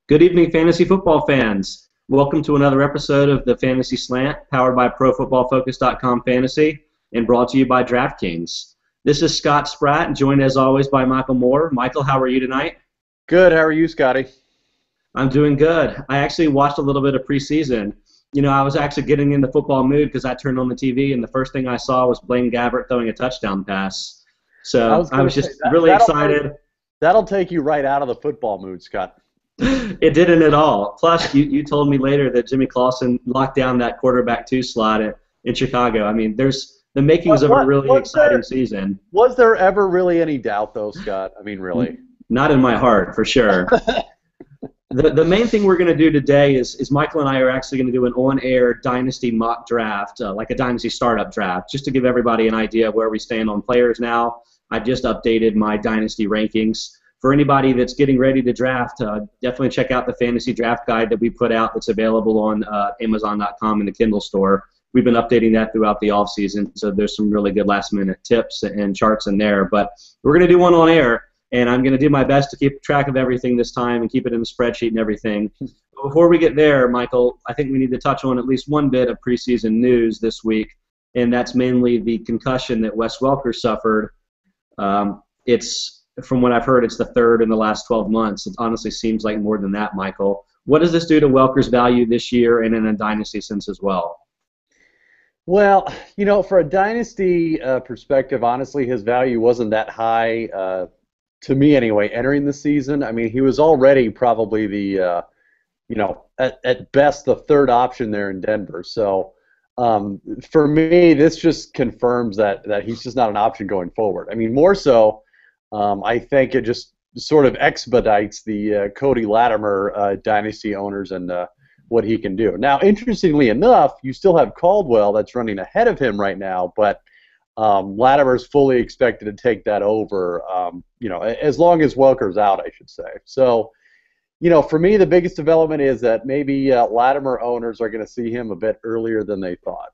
Good evening, fantasy football fans. Welcome to another episode of the Fantasy Slant, powered by ProFootballFocus.com Fantasy and brought to you by DraftKings. This is Scott Spratt, joined as always by Michael Moore. Michael, how are you tonight? Good. How are you, Scotty? I'm doing good. I actually watched a little bit of preseason. I was actually getting in the football mood because I turned on the TV, and the first thing I saw was Blaine Gabbert throwing a touchdown pass. So I was just really excited. That'll take you right out of the football mood, Scott. It didn't at all. Plus, you told me later that Jimmy Clausen locked down that quarterback 2 slot in Chicago. I mean, there's the makings of a really exciting season. Was there ever really any doubt, though, Scott? I mean, really? Not in my heart, for sure. The main thing we're going to do today is Michael and I are actually going to do an on-air dynasty mock draft, like a dynasty startup draft, just to give everybody an idea of where we stand on players now. I just updated my dynasty rankings. For anybody that's getting ready to draft, definitely check out the fantasy draft guide that we put out that's available on Amazon.com in the Kindle store. We've been updating that throughout the offseason, so there's some really good last-minute tips and charts in there. But we're going to do one on air, and I'm going to do my best to keep track of everything this time and keep it in the spreadsheet and everything. But before we get there, Michael, I think we need to touch on at least one bit of preseason news this week, and that's mainly the concussion that Wes Welker suffered. From what I've heard, it's the third in the last 12 months. It honestly seems like more than that, Michael. What does this do to Welker's value this year and in a dynasty sense as well? Well, for a dynasty perspective, honestly, his value wasn't that high, to me anyway, entering the season. I mean, he was already probably the, at best the third option there in Denver. So for me, this just confirms that he's just not an option going forward. I mean, more so, I think it just sort of expedites the Cody Latimer dynasty owners and what he can do. Now, interestingly enough, you still have Caldwell that's running ahead of him right now, but Latimer's fully expected to take that over, as long as Welker's out, I should say. So, for me, the biggest development is that maybe Latimer owners are going to see him a bit earlier than they thought.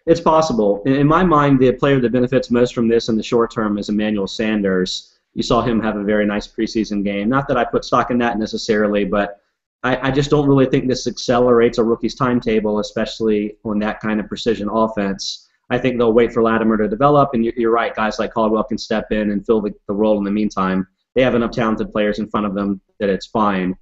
It's possible. In my mind, the player that benefits most from this in the short term is Emmanuel Sanders. You saw him have a very nice preseason game. Not that I put stock in that necessarily, but I just don't really think this accelerates a rookie's timetable, especially on that kind of precision offense. I think they'll wait for Latimer to develop, and you're right, guys like Caldwell can step in and fill the role in the meantime. They have enough talented players in front of them that it's fine.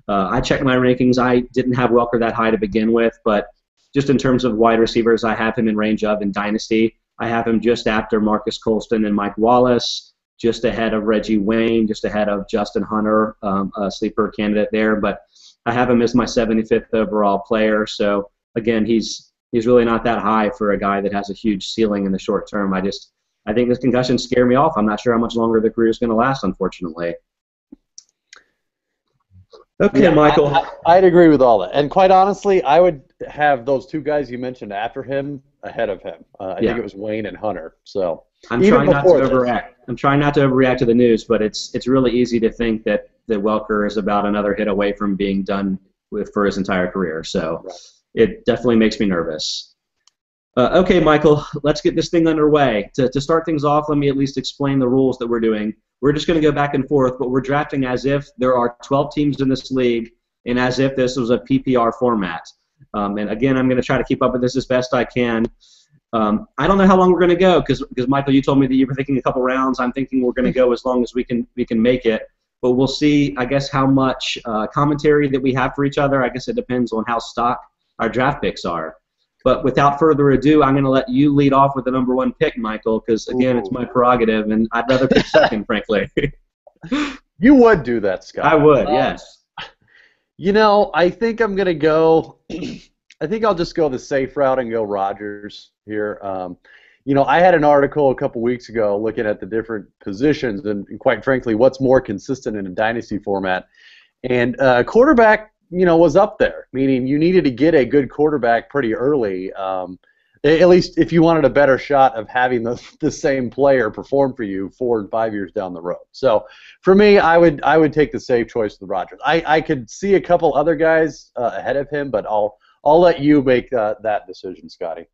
I checked my rankings. I didn't have Welker that high to begin with, but just in terms of wide receivers, I have him in range of in Dynasty. I have him just after Marcus Colston and Mike Wallace, just ahead of Reggie Wayne, just ahead of Justin Hunter, a sleeper candidate there. But I have him as my 75th overall player. So, again, he's really not that high for a guy that has a huge ceiling in the short term. I think this concussion scared me off. I'm not sure how much longer the career is going to last, unfortunately. Okay, yeah, Michael. I'd agree with all that. And quite honestly, I would have those two guys you mentioned after him ahead of him. I think it was Wayne and Hunter. So I'm trying not to overreact. I'm trying not to overreact to the news, but it's really easy to think that Welker is about another hit away from being done for his entire career. So It definitely makes me nervous. Okay, Michael, let's get this thing underway. To start things off, let me at least explain the rules that we're doing. We're just going to go back and forth, but we're drafting as if there are 12 teams in this league and as if this was a PPR format. And again, I'm going to try to keep up with this as best I can. I don't know how long we're going to go because Michael, you told me that you were thinking a couple rounds. I'm thinking we're going to go as long as we can make it. But we'll see, I guess, how much commentary that we have for each other. I guess it depends on how stock our draft picks are. But without further ado, I'm going to let you lead off with the number 1 pick, Michael, because, again, it's my prerogative, and I'd rather pick second, frankly. You would do that, Scott. I would, yes. I think I'm going to go – I think I'll just go the safe route and go Rodgers here. I had an article a couple weeks ago looking at the different positions and quite frankly, what's more consistent in a dynasty format. And quarterback – was up there, meaning you needed to get a good quarterback pretty early, at least if you wanted a better shot of having the same player perform for you 4 and 5 years down the road. So for me, I would take the safe choice with Rodgers. I could see a couple other guys ahead of him, but I'll let you make that decision, Scotty.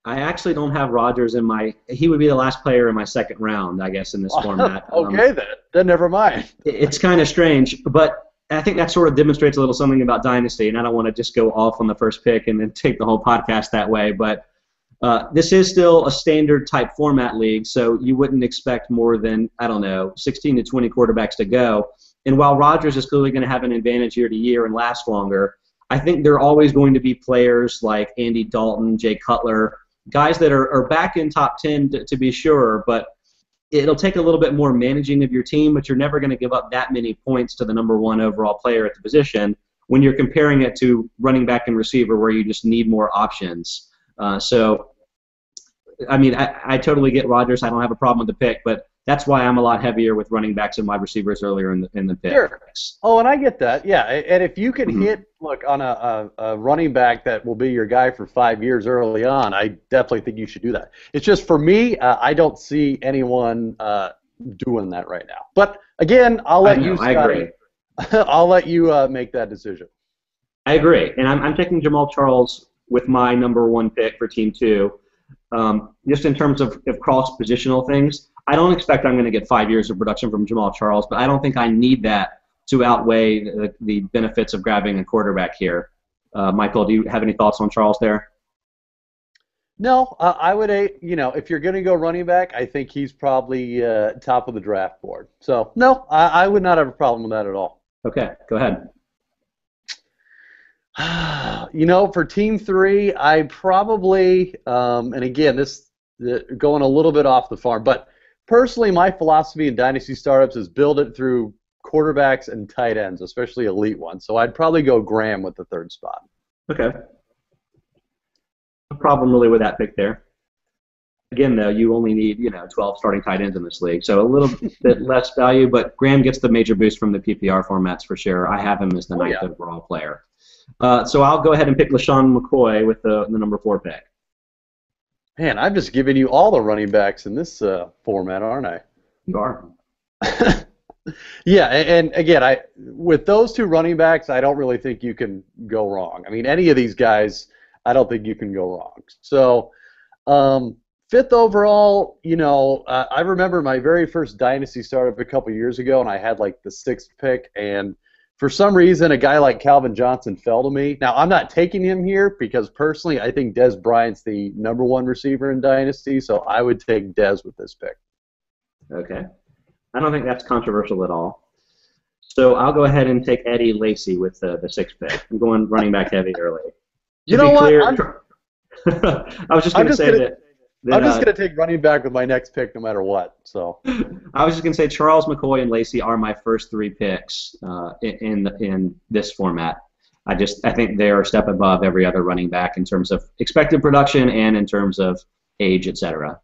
I actually don't have Rodgers in my. He would be the last player in my second round, I guess, in this format. Okay, then never mind. It's kind of strange, but I think that sort of demonstrates a little something about Dynasty, and I don't want to just go off on the first pick and then take the whole podcast that way, but this is still a standard type format league, so you wouldn't expect more than, I don't know, 16 to 20 quarterbacks to go. And while Rodgers is clearly going to have an advantage year to year and last longer, I think there are always going to be players like Andy Dalton, Jay Cutler, guys that are back in top 10 to be sure, but it'll take a little bit more managing of your team, but you're never going to give up that many points to the number one overall player at the position when you're comparing it to running back and receiver where you just need more options. So, I mean, I totally get Rodgers. I don't have a problem with the pick, but that's why I'm a lot heavier with running backs and wide receivers earlier in the picks. Sure. Oh, and I get that. Yeah, and if you can hit, look, on a running back that will be your guy for 5 years early on, I definitely think you should do that. It's just for me, I don't see anyone doing that right now. But again, I'll let you, Scotty. I agree. I'll let you make that decision. I agree, and I'm taking Jamal Charles with my number one pick for Team 2. Just in terms of cross-positional things, I don't expect I'm going to get 5 years of production from Jamal Charles, but I don't think I need that to outweigh the benefits of grabbing a quarterback here. Michael, do you have any thoughts on Charles there? No, I would, if you're going to go running back, I think he's probably top of the draft board. So, no, I would not have a problem with that at all. Okay, go ahead. For Team 3, I probably, and again, this going a little bit off the farm, but personally, my philosophy in Dynasty startups is build it through quarterbacks and tight ends, especially elite ones. So I'd probably go Graham with the third spot. Okay. No problem really with that pick there. Again, though, you only need 12 starting tight ends in this league, so a little bit less value, but Graham gets the major boost from the PPR formats for sure. I have him as the ninth overall player. So I'll go ahead and pick LaShawn McCoy with the number 4 pick. Man, I'm just giving you all the running backs in this format, aren't I? You are. Yeah, and again, with those two running backs, I don't really think you can go wrong. I mean, any of these guys, I don't think you can go wrong. So, 5th overall, I remember my very first Dynasty startup a couple years ago, and I had like the 6th pick, and for some reason, a guy like Calvin Johnson fell to me. Now, I'm not taking him here because personally, I think Dez Bryant's the number 1 receiver in Dynasty, so I would take Dez with this pick. Okay. I don't think that's controversial at all. So I'll go ahead and take Eddie Lacy with the 6th pick. I'm going running back heavy early. You know what? I was just going to say that I'm just going to take running back with my next pick no matter what. So I was just going to say Charles, McCoy, and Lacy are my first 3 picks in this format. I think they are a step above every other running back in terms of expected production and in terms of age, etc.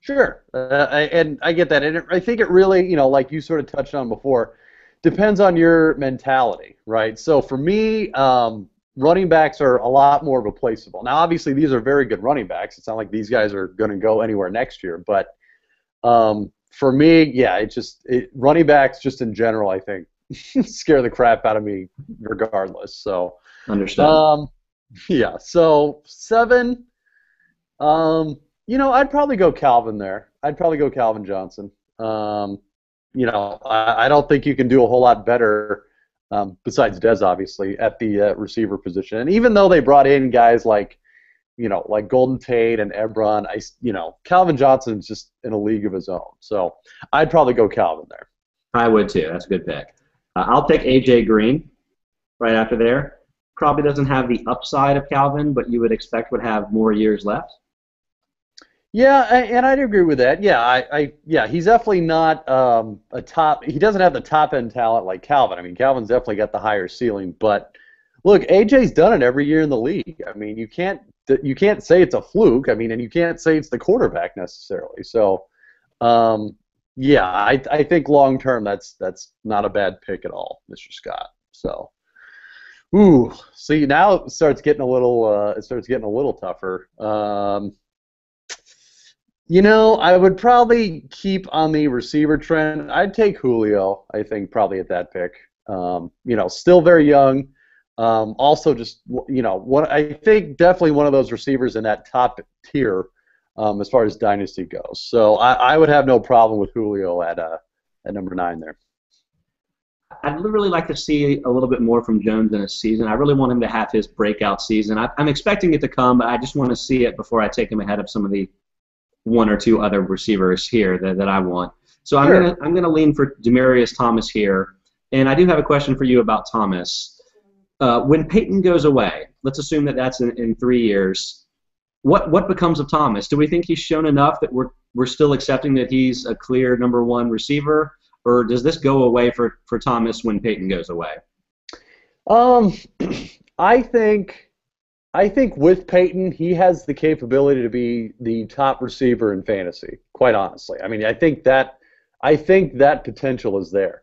Sure, and I get that, and I think it really, like you sort of touched on before, depends on your mentality, right? So for me, running backs are a lot more replaceable. Now, obviously, these are very good running backs. It's not like these guys are going to go anywhere next year, but for me, yeah, running backs just in general, I think, scare the crap out of me regardless. So understand. Yeah. So 7. I'd probably go Calvin there. I'd probably go Calvin Johnson. I don't think you can do a whole lot better besides Dez, obviously, at the receiver position. And even though they brought in guys like Golden Tate and Ebron, Calvin Johnson's just in a league of his own. So I'd probably go Calvin there. I would too. That's a good pick. I'll take A.J. Green right after there. Probably doesn't have the upside of Calvin, but you would expect would have more years left. Yeah, and I'd agree with that. Yeah, he's definitely not a top. He doesn't have the top end talent like Calvin. I mean, Calvin's definitely got the higher ceiling. But look, AJ's done it every year in the league. I mean, you can't say it's a fluke. I mean, and you can't say it's the quarterback necessarily. So, yeah, I think long term that's not a bad pick at all, Mr. Scott. So, see now it starts getting a little tougher. I would probably keep on the receiver trend. I'd take Julio, I think, probably at that pick. Still very young. Also, just I think definitely one of those receivers in that top tier as far as dynasty goes. So I would have no problem with Julio at number 9 there. I'd really like to see a little bit more from Jones in a season. I really want him to have his breakout season. I'm expecting it to come, but I just want to see it before I take him ahead of some of the one or two other receivers here that I want. So Sure. I'm gonna lean for Demaryius Thomas here, and I do have a question for you about Thomas. When Peyton goes away, let's assume that that's in 3 years. What becomes of Thomas? Do we think he's shown enough that we're still accepting that he's a clear number one receiver, or does this go away for Thomas when Peyton goes away? Um, I think with Peyton, he has the capability to be the top receiver in fantasy. Quite honestly, I mean, I think that potential is there.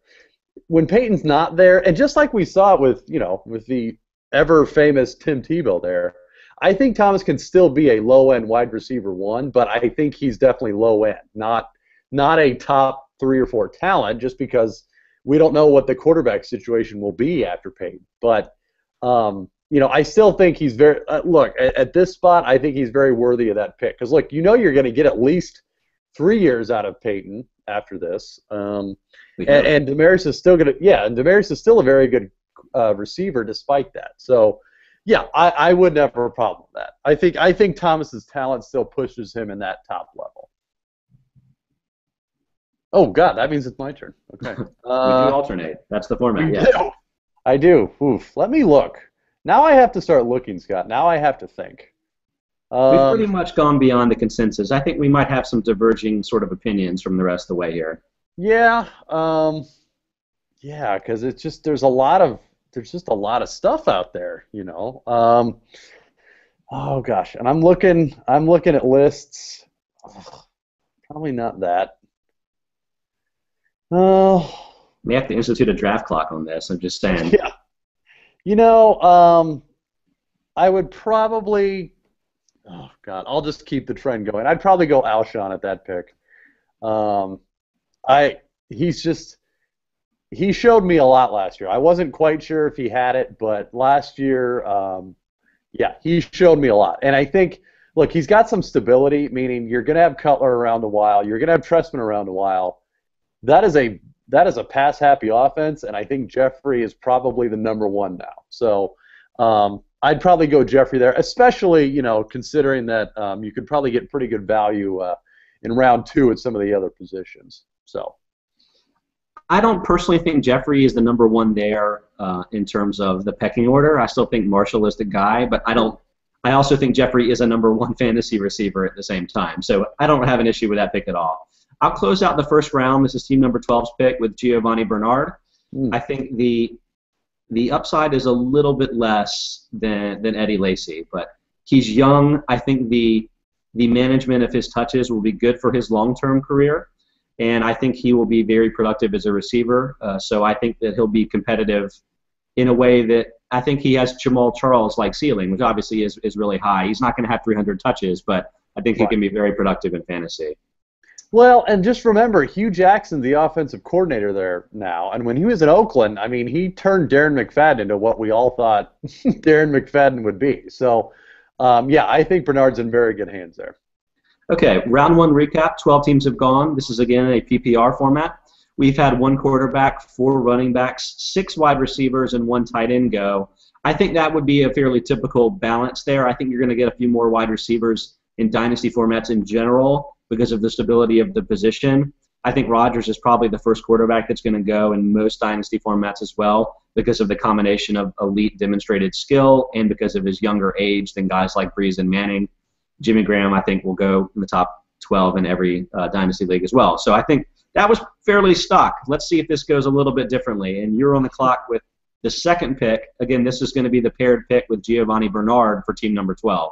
When Peyton's not there, and just like we saw with with the ever famous Tim Tebow there, I think Thomas can still be a low end wide receiver one, but I think he's definitely low end, not a top 3 or 4 talent, just because we don't know what the quarterback situation will be after Peyton. But I still think he's very look at this spot. I think he's very worthy of that pick because look, you're going to get at least 3 years out of Peyton after this. And Demaryius is still and Demaryius is still a very good receiver despite that. So, yeah, I wouldn't have a problem with that. I think Thomas's talent still pushes him in that top level. Oh God, that means it's my turn. Okay. We do alternate. That's the format. Yeah. I do. Oof. Let me look. Now I have to start looking, Scott. Now I have to think. We've pretty much gone beyond the consensus. I think we might have some diverging sort of opinions from the rest of the way here. Yeah. Yeah, because it's just there's just a lot of stuff out there, Oh gosh, and I'm looking at lists. Ugh, probably not that. Oh, We have to institute a draft clock on this. I'm just saying. yeah. You know, I would probably. Oh God, I'll just keep the trend going. I'd probably go Alshon at that pick. Um, he showed me a lot last year. I wasn't quite sure if he had it, but last year, yeah, he showed me a lot. And I think, look, he's got some stability, meaning you're going to have Cutler around a while, you're going to have Trestman around a while. That is a pass happy offense, and I think Jeffrey is probably the number one now. So I'd probably go Jeffrey there, especially considering that you could probably get pretty good value in round 2 at some of the other positions. So I don't personally think Jeffrey is the number one there in terms of the pecking order. I still think Marshall is the guy, but I also think Jeffrey is a number one fantasy receiver at the same time. So I don't have an issue with that pick at all. I'll close out the first round. This is team number 12's pick with Giovanni Bernard. I think the upside is a little bit less than Eddie Lacy, but he's young. I think the management of his touches will be good for his long-term career, and I think he will be very productive as a receiver. So I think that he'll be competitive in a way that I think he has Jamal Charles-like ceiling, which obviously is really high. He's not going to have 300 touches, but I think he can be very productive in fantasy. Well, and just remember, Hugh Jackson's the offensive coordinator there now, and when he was in Oakland, I mean, he turned Darren McFadden into what we all thought Darren McFadden would be. So, yeah, I think Bernard's in very good hands there. Okay, round 1 recap. 12 teams have gone. This is, again, a PPR format. We've had 1 quarterback, 4 running backs, 6 wide receivers, and 1 tight end go. I think that would be a fairly typical balance there. I think you're going to get a few more wide receivers in dynasty formats in general because of the stability of the position. I think Rodgers is probably the first quarterback that's going to go in most dynasty formats as well because of the combination of elite demonstrated skill and because of his younger age than guys like Breeze and Manning. Jimmy Graham, I think, will go in the top 12 in every dynasty league as well. So I think that was fairly stock. Let's see if this goes a little bit differently. And you're on the clock with the second pick. Again, this is going to be the paired pick with Giovanni Bernard for team number 12.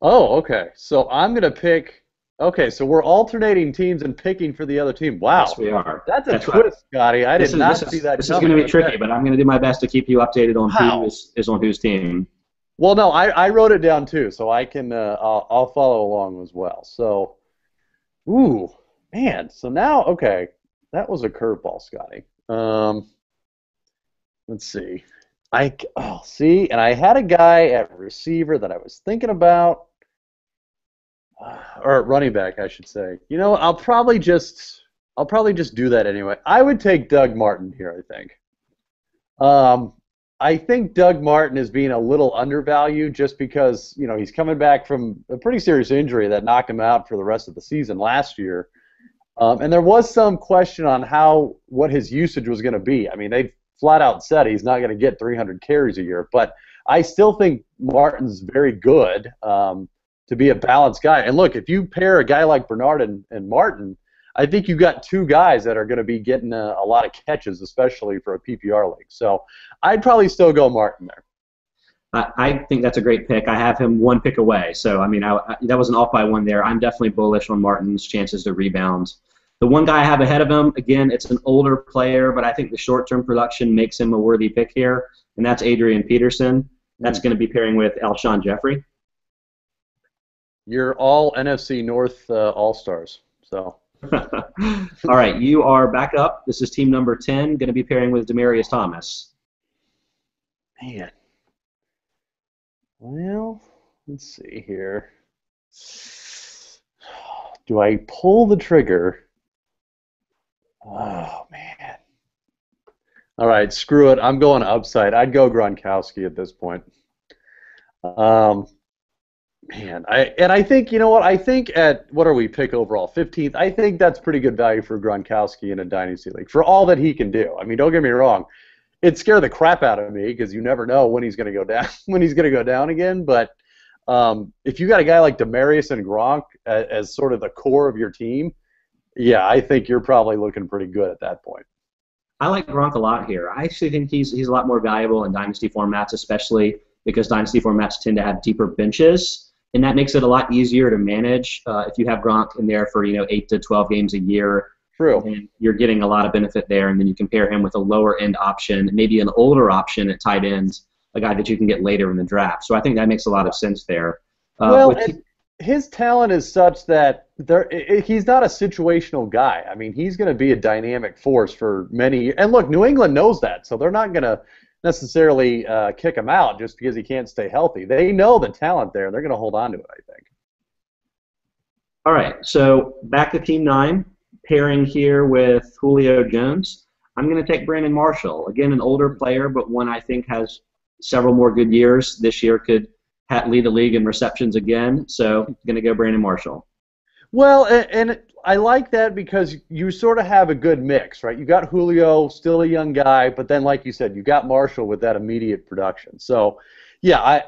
Oh, okay. So I'm going to pick. Okay, so we're alternating teams and picking for the other team. Wow. Yes, we are. That's a twist, Scotty. I did not see that. This is going to be tricky, but I'm going to do my best to keep you updated on who is on whose team. Well, no, I wrote it down too, so I can I'll follow along as well. So, ooh, man. So now, okay, that was a curveball, Scotty. Let's see. See, and I had a guy at receiver that I was thinking about, or at running back, I should say. You know, I'll probably just do that anyway. I would take Doug Martin here, I think. Um, I think Doug Martin is being a little undervalued just because, you know, he's coming back from a pretty serious injury that knocked him out for the rest of the season last year. And there was some question on what his usage was going to be. I mean, they flat out said he's not going to get 300 carries a year, but I still think Martin's very good to be a balanced guy. And look, if you pair a guy like Bernard and Martin, I think you got two guys that are going to be getting a lot of catches, especially for a PPR league. So I'd probably still go Martin there. I think that's a great pick. I have him one pick away, so I mean, that wasn't off by one there. I'm definitely bullish on Martin's chances to rebound. The one guy I have ahead of him, again, it's an older player, but I think the short-term production makes him a worthy pick here, and that's Adrian Peterson. That's going to be pairing with Alshon Jeffrey. You're all NFC North All-Stars. So. All right, you are back up. This is team number 10, going to be pairing with Demaryius Thomas. Man. Well, let's see here. Do I pull the trigger? Oh, man. All right, screw it. I'm going upside. I'd go Gronkowski at this point. Man, I think, you know what? I think what are we pick overall? 15th. I think that's pretty good value for Gronkowski in a dynasty league for all that he can do. I mean, don't get me wrong. It'd scare the crap out of me because you never know when he's going to go down, again. But if you got a guy like Demaryius and Gronk as sort of the core of your team, yeah, I think you're probably looking pretty good at that point. I like Gronk a lot here. I actually think he's a lot more valuable in dynasty formats, especially because dynasty formats tend to have deeper benches, and that makes it a lot easier to manage if you have Gronk in there for 8 to 12 games a year. True. And you're getting a lot of benefit there, and then you can pair him with a lower end option, maybe an older option at tight end, a guy that you can get later in the draft. So I think that makes a lot of sense there. His talent is such that he's not a situational guy. I mean, he's going to be a dynamic force for many years. And look, New England knows that, so they're not going to necessarily kick him out just because he can't stay healthy. They know the talent there, and they're going to hold on to it, I think. All right, so back to Team 9, pairing here with Julio Jones. I'm going to take Brandon Marshall. Again, an older player, but one I think has several more good years. This year could lead the league in receptions again, so I'm going to go Brandon Marshall. Well, and I like that because you sort of have a good mix, right? You got Julio, still a young guy, but then, like you said, you got Marshall with that immediate production. So, yeah, I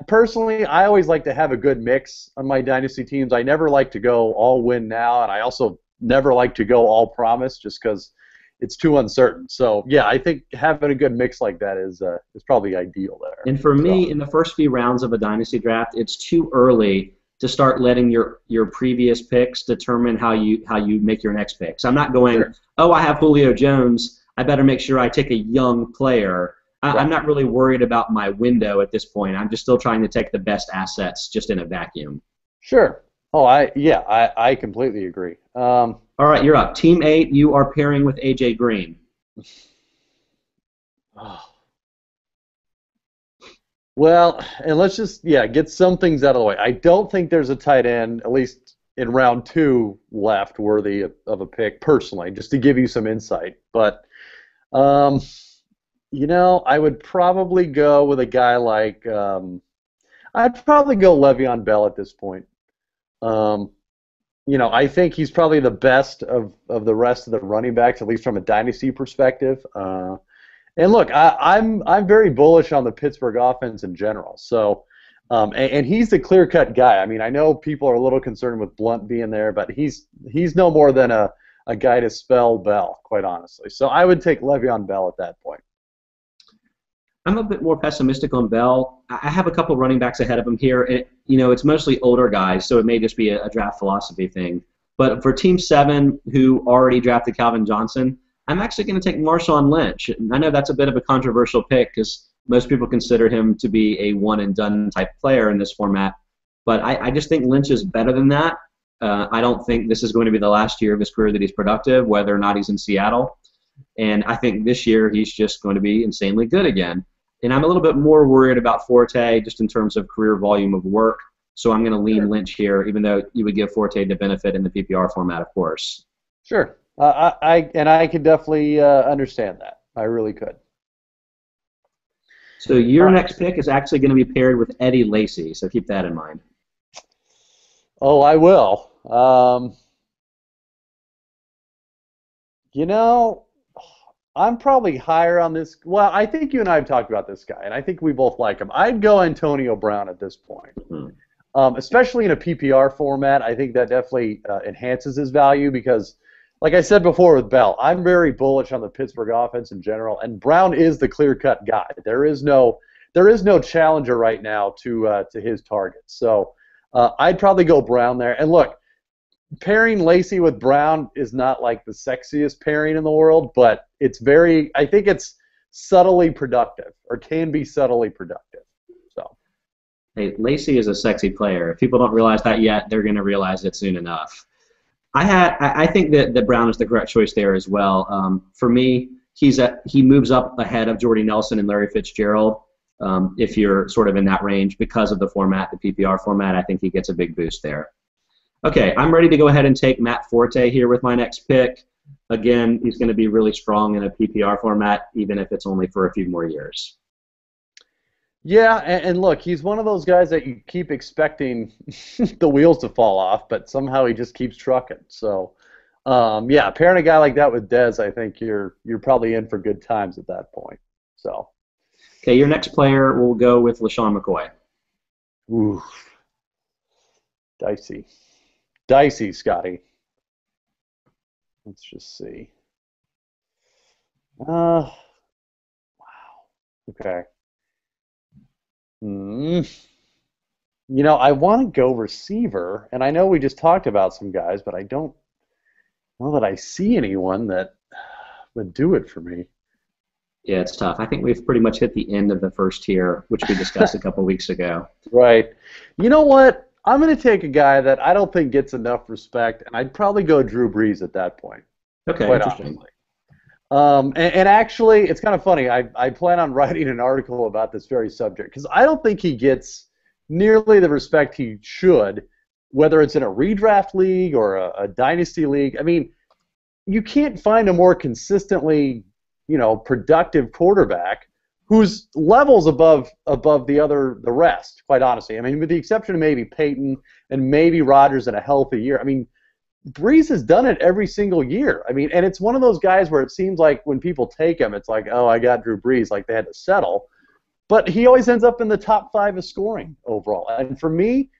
always like to have a good mix on my dynasty teams. I never like to go all win now, and I also never like to go all promise just because it's too uncertain. So, yeah, I think having a good mix like that is probably ideal there. And for me, in the first few rounds of a dynasty draft, it's too early to start letting your previous picks determine how you make your next picks. I'm not going, Sure. Oh, I have Julio Jones, I better make sure I take a young player. Right. I'm not really worried about my window at this point. I'm just still trying to take the best assets just in a vacuum. Sure. Oh, I completely agree. All right, you're up. Team 8, you are pairing with A.J. Green. Well, and let's just get some things out of the way. I don't think there's a tight end, at least in round 2, left worthy of a pick personally, just to give you some insight. But I would probably go with a guy like I'd probably go Le'Veon Bell at this point. I think he's probably the best of the rest of the running backs, at least from a dynasty perspective. And look, I'm very bullish on the Pittsburgh offense in general. So, and he's the clear-cut guy. I mean, I know people are a little concerned with Blunt being there, but he's no more than a guy to spell Bell, quite honestly. So I would take Le'Veon Bell at that point. I'm a bit more pessimistic on Bell. I have a couple running backs ahead of him here. It's mostly older guys, so it may just be a draft philosophy thing. But for Team 7, who already drafted Calvin Johnson, I'm actually going to take Marshawn Lynch. I know that's a bit of a controversial pick because most people consider him to be a one-and-done type player in this format. But I just think Lynch is better than that. I don't think this is going to be the last year of his career that he's productive, whether or not he's in Seattle. And I think this year he's just going to be insanely good again. And I'm a little bit more worried about Forte just in terms of career volume of work. So I'm going to lean Sure. Lynch here, even though you would give Forte the benefit in the PPR format, of course. Sure. I could definitely understand that. I really could. So All your right. next pick is actually going to be paired with Eddie Lacy, so keep that in mind. Oh, I will. You know, I'm probably higher on this. Well, I think you and I have talked about this guy, and I think we both like him. I'd go Antonio Brown at this point, Mhm. especially in a PPR format. I think that definitely enhances his value because, like I said before with Bell, I'm very bullish on the Pittsburgh offense in general, and Brown is the clear-cut guy. There is no challenger right now to his target. So I'd probably go Brown there. And look, pairing Lacey with Brown is not like the sexiest pairing in the world, but I think it's subtly productive, or can be subtly productive. So, Hey, Lacy is a sexy player. If people don't realize that yet, they're going to realize it soon enough. I think that Brown is the correct choice there as well. For me, he moves up ahead of Jordy Nelson and Larry Fitzgerald. If you're sort of in that range because of the format, the PPR format, I think he gets a big boost there. Okay, I'm ready to go ahead and take Matt Forte here with my next pick. Again, he's going to be really strong in a PPR format, even if it's only for a few more years. yeah, and look, he's one of those guys that you keep expecting the wheels to fall off, but somehow he just keeps trucking. So, yeah, pairing a guy like that with Dez, I think you're probably in for good times at that point. So, Okay, your next player will go with LaShawn McCoy. ooh, dicey, dicey, Scotty. Let's just see. Wow. Okay. Hmm. I want to go receiver, and I know we just talked about some guys, but I don't know that I see anyone that would do it for me. Yeah, it's tough. I think we've pretty much hit the end of the first tier, which we discussed a couple weeks ago. Right. You know what? I'm going to take a guy that I don't think gets enough respect, and I'd probably go Drew Brees at that point, Okay, quite interesting. honestly. And actually, it's kind of funny. I plan on writing an article about this very subject because I don't think he gets nearly the respect he should, whether it's in a redraft league or a dynasty league. I mean, you can't find a more consistently, productive quarterback whose levels above the rest. Quite honestly, I mean, with the exception of maybe Peyton and maybe Rodgers in a healthy year. I mean, Breeze has done it every single year. I mean, and it's one of those guys where it seems like when people take him, it's like, oh, I got Drew Brees, like they had to settle. But he always ends up in the top 5 of scoring overall. And for me,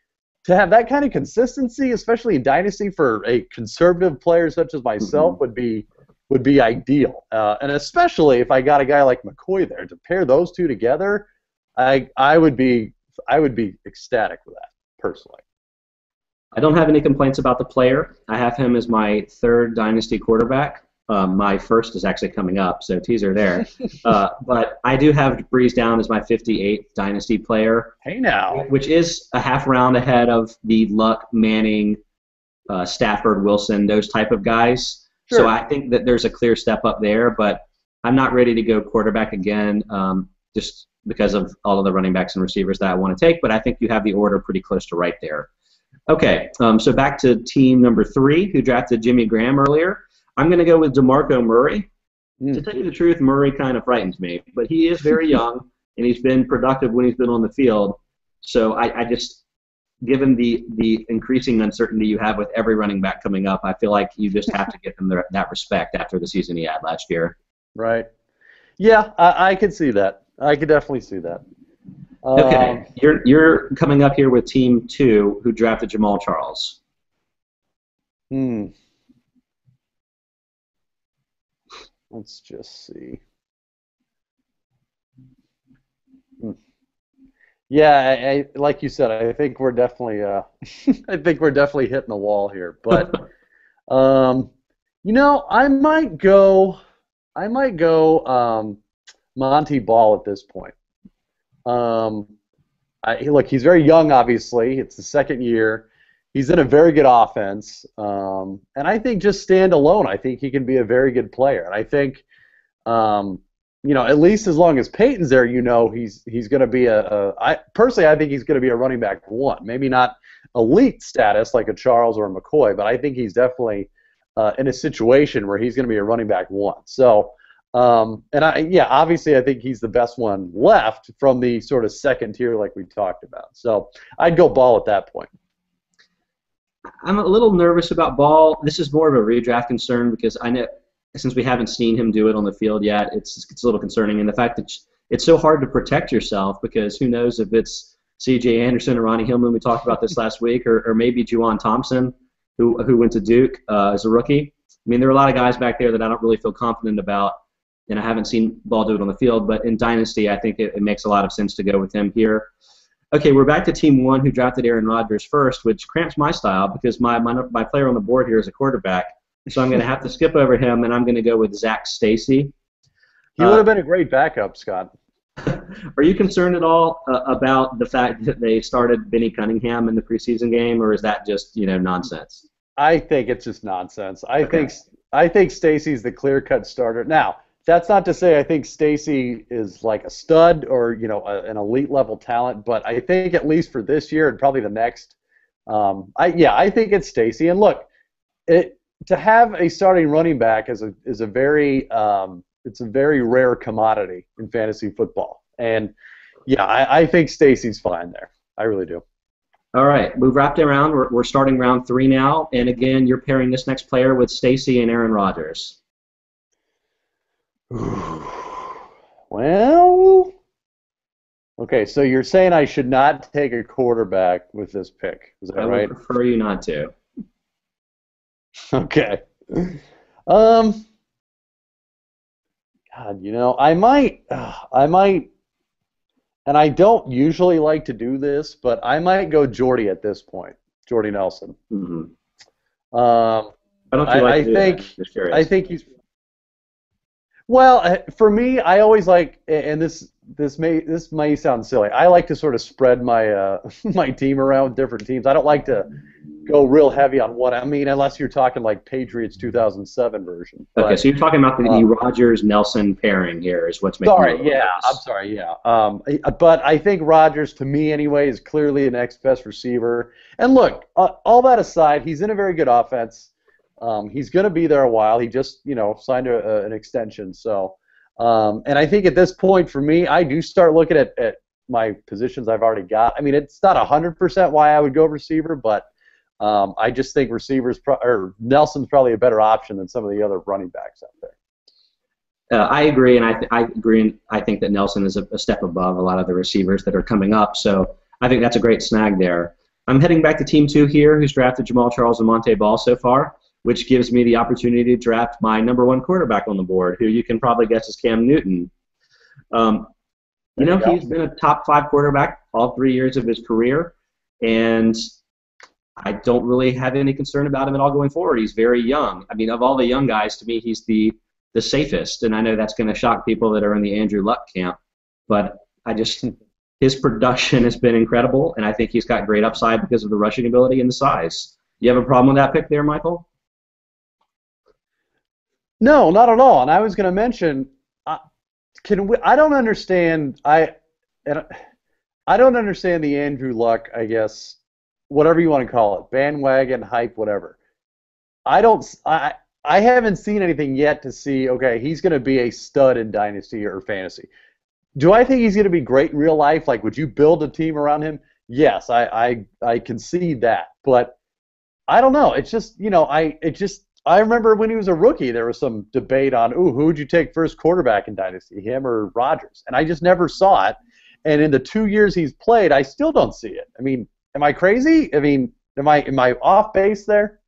to have that kind of consistency, especially in dynasty for a conservative player such as myself, Mhm. would be ideal. And especially if I got a guy like McCoy there to pair those two together, I would be ecstatic with that personally. I don't have any complaints about the player. I have him as my third dynasty quarterback. My first is actually coming up, so teaser there. But I do have Breeze down as my 58th dynasty player, Hey now. which is a half round ahead of the Luck, Manning, Stafford, Wilson, those type of guys. So Sure. I think that there's a clear step up there, but I'm not ready to go quarterback again just because of all of the running backs and receivers that I want to take, but I think you have the order pretty close to right there. Okay, so back to team number 3, who drafted Jimmy Graham earlier. I'm going to go with DeMarco Murray. To Mm. tell you the truth, Murray kind of frightens me, but he is very young, and he's been productive when he's been on the field. So I just, given the increasing uncertainty you have with every running back coming up, I feel like you just have to give him that respect after the season he had last year. Right. Yeah, I could see that. I could definitely see that. Okay, you're coming up here with team 2, who drafted Jamal Charles. Hmm. Let's just see. Hmm. Yeah, like you said, I think we're definitely I think we're definitely hitting the wall here. But um, I might go Monty Ball at this point. Um, look, he's very young, obviously. It's the second year. He's in a very good offense, and I think just stand alone, I think he can be a very good player. And I think, um, at least as long as Peyton's there, he's going to be I personally, I think he's going to be a running back one. Maybe not elite status like a Charles or a McCoy, but I think he's definitely in a situation where he's going to be a running back one. So, obviously, I think he's the best one left from the sort of second tier like we talked about. So I'd go Ball at that point. I'm a little nervous about Ball. This is more of a redraft concern because I know since we haven't seen him do it on the field yet, it's a little concerning. And the fact that it's so hard to protect yourself because who knows if it's C.J. Anderson or Ronnie Hillman, we talked about this last week, or maybe Juwan Thompson, who went to Duke as a rookie. I mean, there are a lot of guys back there that I don't really feel confident about, and I haven't seen Ball do it on the field. But in Dynasty, I think it makes a lot of sense to go with him here. Okay, we're back to Team 1 who drafted Aaron Rodgers first, which cramps my style because my player on the board here is a quarterback. So I'm going to have to skip over him, and I'm going to go with Zach Stacy. He would have been a great backup, Scott. Are you concerned at all about the fact that they started Benny Cunningham in the preseason game, or is that just nonsense? I think it's just nonsense. I think Stacy's the clear-cut starter. Now, that's not to say I think Stacy is like a stud or an elite level talent, but I think at least for this year and probably the next, I think it's Stacy. And look, to have a starting running back is a very rare commodity in fantasy football. And I think Stacy's fine there. I really do. All right, we've wrapped around. We're starting round 3 now, and again, you're pairing this next player with Stacy and Aaron Rodgers. Well, okay, so you're saying I should not take a quarterback with this pick. Is that right? I would prefer you not to. Okay. God, I might, and I don't usually like to do this, but I might go Jordy at this point, Jordy Nelson. Mm-hmm. I don't feel like I think he's. Well, for me, I always like, and this may sound silly. I like to sort of spread my my team around with different teams. I don't like to go real heavy on one. I mean, unless you're talking like Patriots 2007 version. Okay, so you're talking about the Rodgers-Nelson pairing here is what's making I'm sorry, yeah. But I think Rodgers, to me anyway, is clearly the next best receiver. And look, all that aside, he's in a very good offense. He's going to be there a while. He just, signed an extension. So, and I think at this point for me, I do start looking at my positions I've already got. I mean, it's not 100% why I would go receiver, but I just think Nelson's probably a better option than some of the other running backs out there. I agree, and I agree, and I think that Nelson is a step above a lot of the receivers that are coming up. So I think that's a great snag there. I'm heading back to Team 2 here, who's drafted Jamal Charles and Monte Ball so far, which gives me the opportunity to draft my number 1 quarterback on the board, who you can probably guess is Cam Newton. He's been a top 5 quarterback all 3 years of his career, and I don't really have any concern about him at all going forward. He's very young. I mean, of all the young guys, to me, he's the safest, and I know that's going to shock people that are in the Andrew Luck camp, but his production has been incredible, and I think he's got great upside because of the rushing ability and the size. You have a problem with that pick there, Michael? No, not at all. And I was going to mention, I don't understand. I don't understand the Andrew Luck, I guess, whatever you want to call it, bandwagon hype, whatever. I haven't seen anything yet to see. Okay, he's going to be a stud in Dynasty or Fantasy. Do I think he's going to be great in real life? Like, would you build a team around him? Yes, I concede that, but I don't know. It's just I remember when he was a rookie, there was some debate on, who would you take first quarterback in Dynasty, him or Rodgers? And I just never saw it. And in the 2 years he's played, I still don't see it. I mean, am I crazy? I mean, am I off base there?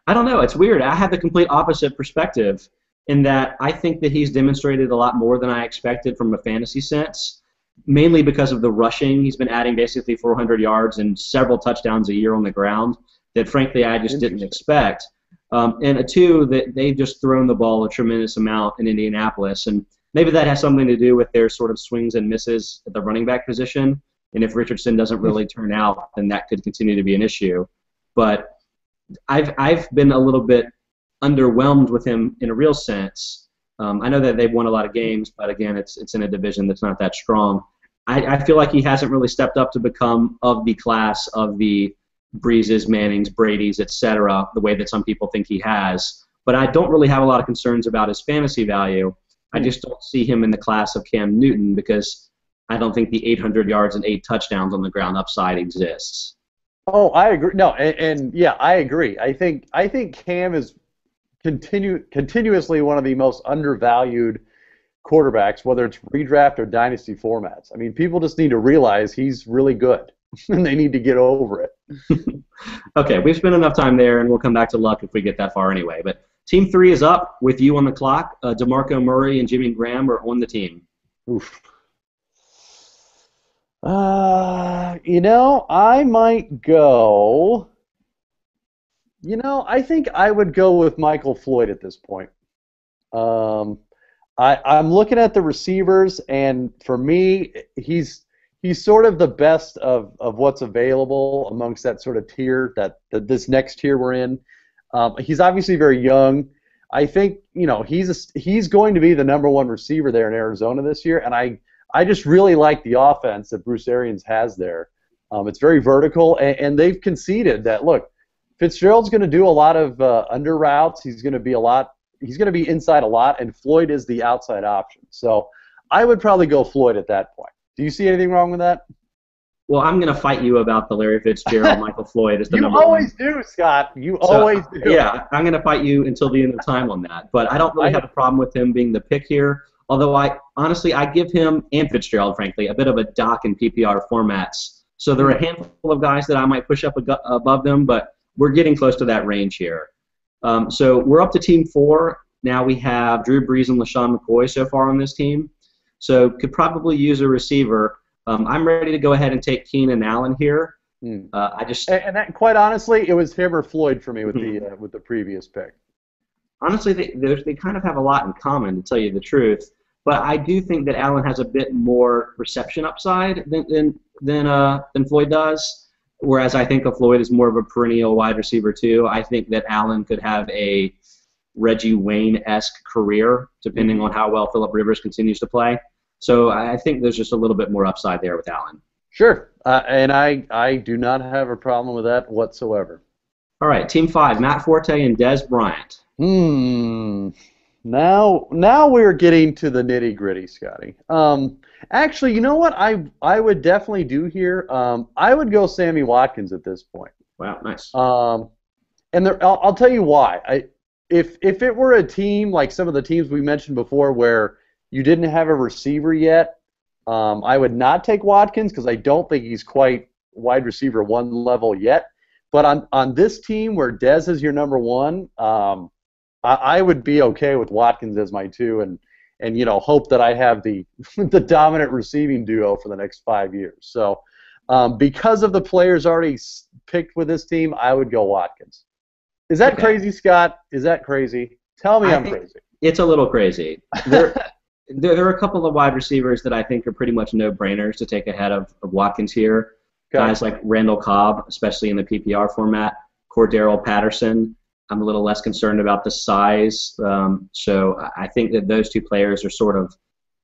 I don't know. It's weird. I have the complete opposite perspective in that I think that he's demonstrated a lot more than I expected from a fantasy sense, mainly because of the rushing. He's been adding basically 400 yards and several touchdowns a year on the ground that, frankly, I just didn't expect. And two, that they've just thrown the ball a tremendous amount in Indianapolis, and maybe that has something to do with their sort of swings and misses at the running back position. And if Richardson doesn't really turn out, then that could continue to be an issue. But I've been a little bit underwhelmed with him in a real sense. I know that they've won a lot of games, but again, it's in a division that's not that strong. I feel like he hasn't really stepped up to become of the class of the Breezes, Mannings, Brady's, etc., the way that some people think he has. But I don't really have a lot of concerns about his fantasy value. I just don't see him in the class of Cam Newton because I don't think the 800 yards and 8 touchdowns on the ground upside exists. Oh, I agree. No, and yeah, I agree. I think Cam is continuously one of the most undervalued quarterbacks, whether it's redraft or dynasty formats. I mean, people just need to realize he's really good, and they need to get over it. Okay, we've spent enough time there, and we'll come back to luck if we get that far anyway. But Team 3 is up with you on the clock. DeMarco Murray and Jimmy Graham are on the team. Oof. I might go. I think I would go with Michael Floyd at this point. I'm looking at the receivers, and for me, he's sort of the best of what's available amongst that sort of tier this next tier we're in. He's obviously very young. I think he's going to be the number one receiver there in Arizona this year, and I just really like the offense that Bruce Arians has there. It's very vertical, and they've conceded that, look, Fitzgerald's going to do a lot of under routes. He's going to be inside a lot, and Floyd is the outside option. So I would probably go Floyd at that point. Do you see anything wrong with that? Well, I'm going to fight you about the Larry Fitzgerald, Michael Floyd as the number one. You always do, Scott. You always do. Yeah, I'm going to fight you until the end of time on that. But I don't really have a problem with him being the pick here. Although I give him and Fitzgerald, frankly, a bit of a dock in PPR formats. So there are a handful of guys that I might push up above them, but we're getting close to that range here. So we're up to Team 4. Now we have Drew Brees and LaShawn McCoy so far on this team. So could probably use a receiver. I'm ready to go ahead and take Keenan Allen here. And that, quite honestly, it was him or Floyd for me with the previous pick. Honestly, they kind of have a lot in common, to tell you the truth. But I do think that Allen has a bit more reception upside than Floyd does. Whereas I think Floyd is more of a perennial wide receiver too. I think that Allen could have a Reggie Wayne-esque career, depending on how well Phillip Rivers continues to play. So I think there's just a little bit more upside there with Allen. Sure, and I do not have a problem with that whatsoever. All right, Team 5, Matt Forte and Dez Bryant. Now we're getting to the nitty-gritty, Scotty. Actually, you know what I would definitely do here? I would go Sammy Watkins at this point. Wow, nice. And I'll tell you why. If it were a team like some of the teams we mentioned before where you didn't have a receiver yet, I would not take Watkins because I don't think he's quite wide receiver 1 level yet. But on this team where Dez is your number 1, I would be okay with Watkins as my 2 and hope that I have the dominant receiving duo for the next 5 years. So because of the players already picked with this team, I would go Watkins. Is that crazy, Scott? Is that crazy? Tell me I'm crazy. It's a little crazy. There are a couple of wide receivers that I think are pretty much no-brainers to take ahead of Watkins here. Okay. Guys like Randall Cobb, especially in the PPR format, Cordero Patterson. I'm a little less concerned about the size. So I think that those 2 players are sort of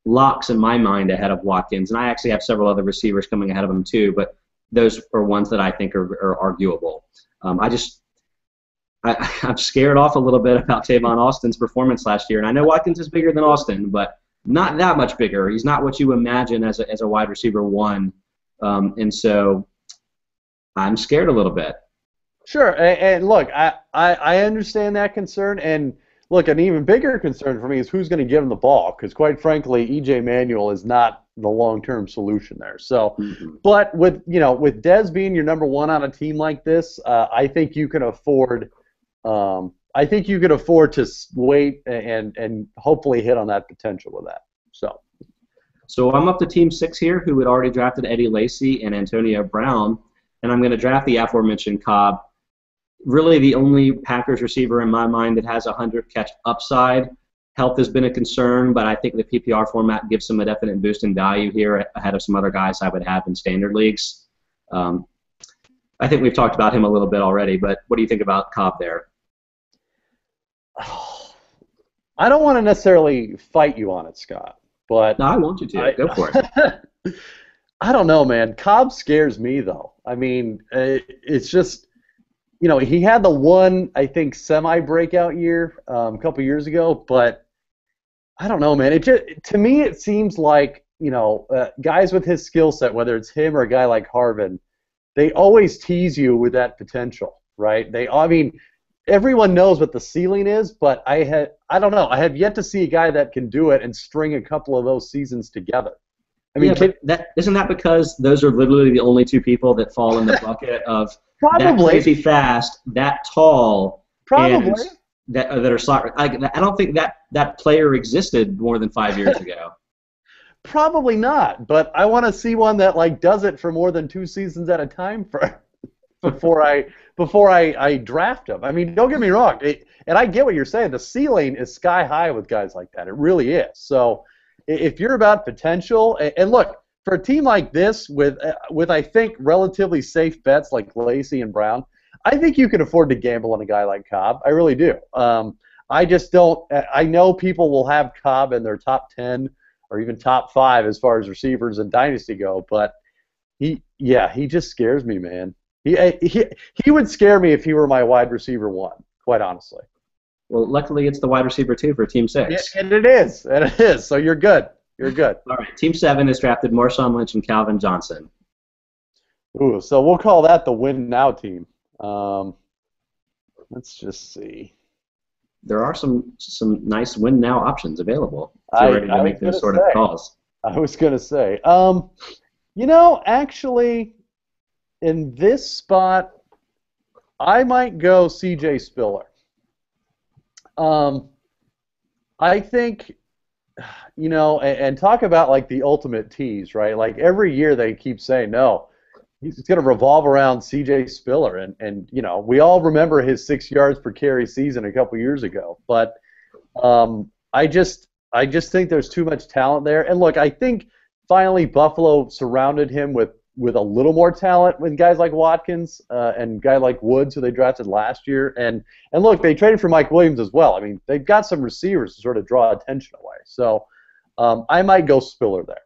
locks in my mind ahead of Watkins. And I actually have several other receivers coming ahead of them too, but those are ones that I think are arguable. I'm scared off a little bit about Tavon Austin's performance last year. And I know Watkins is bigger than Austin, but not that much bigger. He's not what you imagine as a wide receiver 1. And so I'm scared a little bit. Sure, and look, I understand that concern, and look, an even bigger concern for me is who's going to give him the ball, because quite frankly, E.J. Manuel is not the long-term solution there. So, but with Dez being your number 1 on a team like this, I think you can afford, to wait and hopefully hit on that potential with that. So I'm up to Team 6 here, who had already drafted Eddie Lacy and Antonio Brown, and I'm going to draft the aforementioned Cobb. Really the only Packers receiver in my mind that has a 100-catch upside. Health has been a concern, but I think the PPR format gives him a definite boost in value here ahead of some other guys I would have in standard leagues. I think we've talked about him a little bit already, but what do you think about Cobb there? I don't want to necessarily fight you on it, Scott, but No, I want you to. I Go for it. I don't know, man. Cobb scares me though. I mean, it's just he had the one I think semi breakout year a couple years ago, but I don't know, man. It just to me it seems like guys with his skill set, whether it's him or a guy like Harvin, they always tease you with that potential, right? I mean, everyone knows what the ceiling is, but I don't know. I have yet to see a guy that can do it and string a couple of those seasons together. I mean, Yeah, but that isn't that because those are literally the only two people that fall in the bucket of that probably, crazy fast, that tall, and probably. that are soccer. I don't think that player existed more than 5 years ago. Probably not, but I want to see one that like does it for more than 2 seasons at a time for before I draft him. I mean, don't get me wrong, and I get what you're saying. The ceiling is sky high with guys like that. It really is. So if you're about potential, and look for a team like this with I think relatively safe bets like Lacey and Brown, I think you can afford to gamble on a guy like Cobb. I really do. I just don't. I know people will have Cobb in their top 10 or even top 5 as far as receivers and dynasty go, but he just scares me, man. He would scare me if he were my wide receiver 1, quite honestly. Well, luckily it's the wide receiver 2 for Team Yeah, 6. and it is, and it is. So you're good. You're good. All right, Team 7 has drafted Marshawn Lynch and Calvin Johnson. Ooh, so we'll call that the win now team. Let's just see. There are some nice win now options available if you're ready to make those sort of calls. I was going to say. Actually, in this spot, I might go C.J. Spiller. I think, and talk about like the ultimate tease, right? Like every year they keep saying, no, it's going to revolve around C.J. Spiller. And we all remember his 6 yards per carry season a couple years ago. But I just think there's too much talent there. And look, I think finally Buffalo surrounded him with a little more talent with guys like Watkins and guy like Woods, who they drafted last year. And look, they traded for Mike Williams as well. I mean, they've got some receivers to sort of draw attention away. So I might go Spiller there.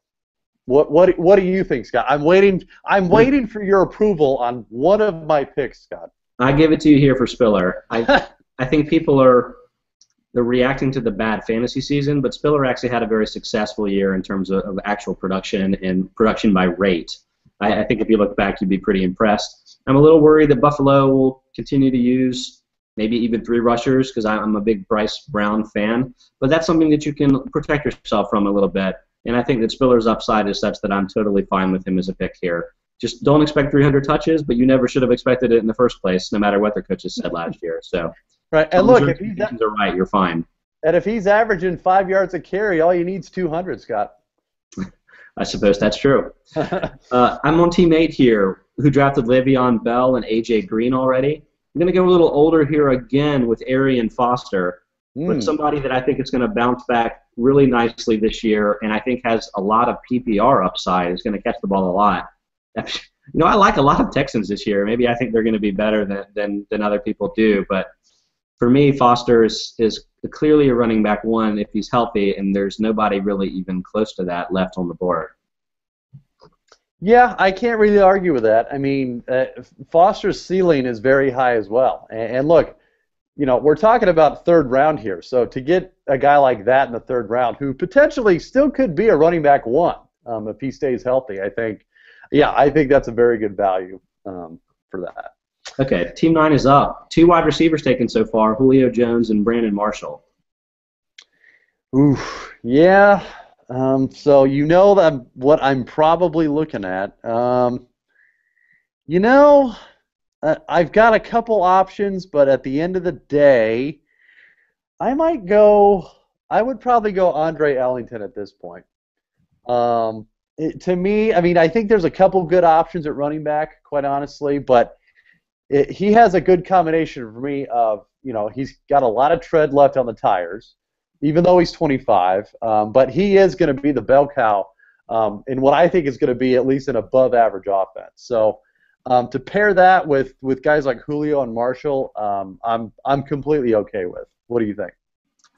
What do you think, Scott? I'm waiting for your approval on one of my picks, Scott. I give it to you here for Spiller. I think people they're reacting to the bad fantasy season, but Spiller actually had a very successful year in terms of actual production and production by rate. I think if you look back, you'd be pretty impressed. I'm a little worried that Buffalo will continue to use maybe even 3 rushers because I'm a big Bryce Brown fan, but that's something that you can protect yourself from a little bit. And I think that Spiller's upside is such that I'm totally fine with him as a pick here. Just don't expect 300 touches, but you never should have expected it in the first place, no matter what their coaches said last year. So, right, and look, if he's are right, you're fine. And if he's averaging 5 yards a carry, all you need is 200, Scott. I suppose that's true. I'm on Team 8 here, who drafted Le'Veon Bell and A.J. Green already. I'm going to go a little older here again with Arian Foster, but somebody that I think is going to bounce back really nicely this year and I think has a lot of PPR upside, is going to catch the ball a lot. I like a lot of Texans this year. Maybe I think they're going to be better than other people do, but for me, Foster is clearly a running back 1 if he's healthy, and there's nobody really even close to that left on the board. Yeah, I can't really argue with that. I mean, Foster's ceiling is very high as well. And look, we're talking about 3rd round here, so to get a guy like that in the 3rd round, who potentially still could be a running back 1 if he stays healthy, I think that's a very good value for that. Okay, Team 9 is up. 2 wide receivers taken so far, Julio Jones and Brandon Marshall. Oof, yeah. So what I'm probably looking at. I've got a couple options, but at the end of the day, I would probably go Andre Ellington at this point. To me, I mean, I think there's a couple good options at running back, quite honestly, but he has a good combination for me of, he's got a lot of tread left on the tires, even though he's 25, but he is going to be the bell cow in what I think is going to be at least an above-average offense. So to pair that with guys like Julio and Marshall, I'm completely okay with. What do you think?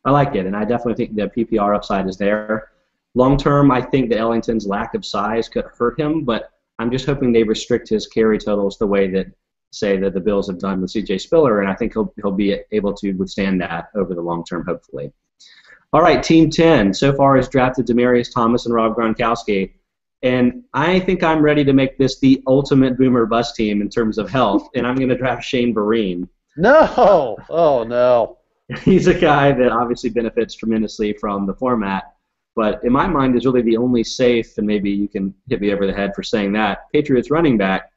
I like it, and I definitely think the PPR upside is there. Long term, I think that Ellington's lack of size could hurt him, but I'm just hoping they restrict his carry totals the way that, say, that the Bills have done with C.J. Spiller, and I think he'll be able to withstand that over the long term, hopefully. All right, Team 10 so far has drafted Demaryius Thomas and Rob Gronkowski, and I think I'm ready to make this the ultimate boomer bust team in terms of health, and I'm going to draft Shane Vereen. No! Oh, no. He's a guy that obviously benefits tremendously from the format, but in my mind is really the only safe, and maybe you can hit me over the head for saying that, Patriots running back.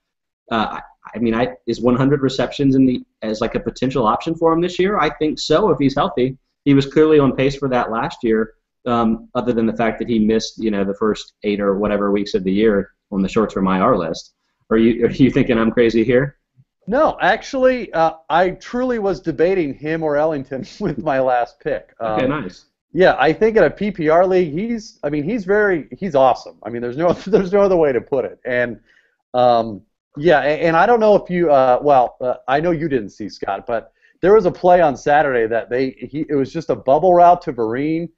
Is 100 receptions as like a potential option for him this year? I think so if he's healthy. He was clearly on pace for that last year, other than the fact that he missed, the first 8 or whatever weeks of the year on the short-term IR list. Are you thinking I'm crazy here? No, actually, I truly was debating him or Ellington with my last pick. Okay, nice. Yeah, I think in a PPR league, he's awesome. I mean, there's no other way to put it. And yeah, and I don't know if you, I know you didn't see, Scott, but there was a play on Saturday that it was just a bubble route to Vereen,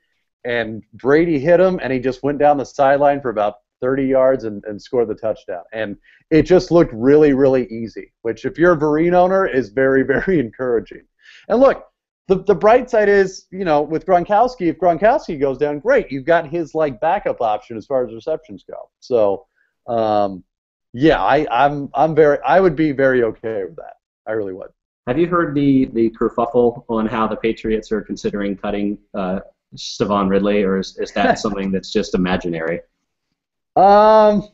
and Brady hit him, and he just went down the sideline for about 30 yards and scored the touchdown. And it just looked really, really easy, which if you're a Vereen owner is very, very encouraging. And look, the bright side is, with Gronkowski, if Gronkowski goes down, great. You've got his backup option as far as receptions go. So, yeah, I would be very okay with that. I really would. Have you heard the kerfuffle on how the Patriots are considering cutting Stevan Ridley, or is that something that's just imaginary? With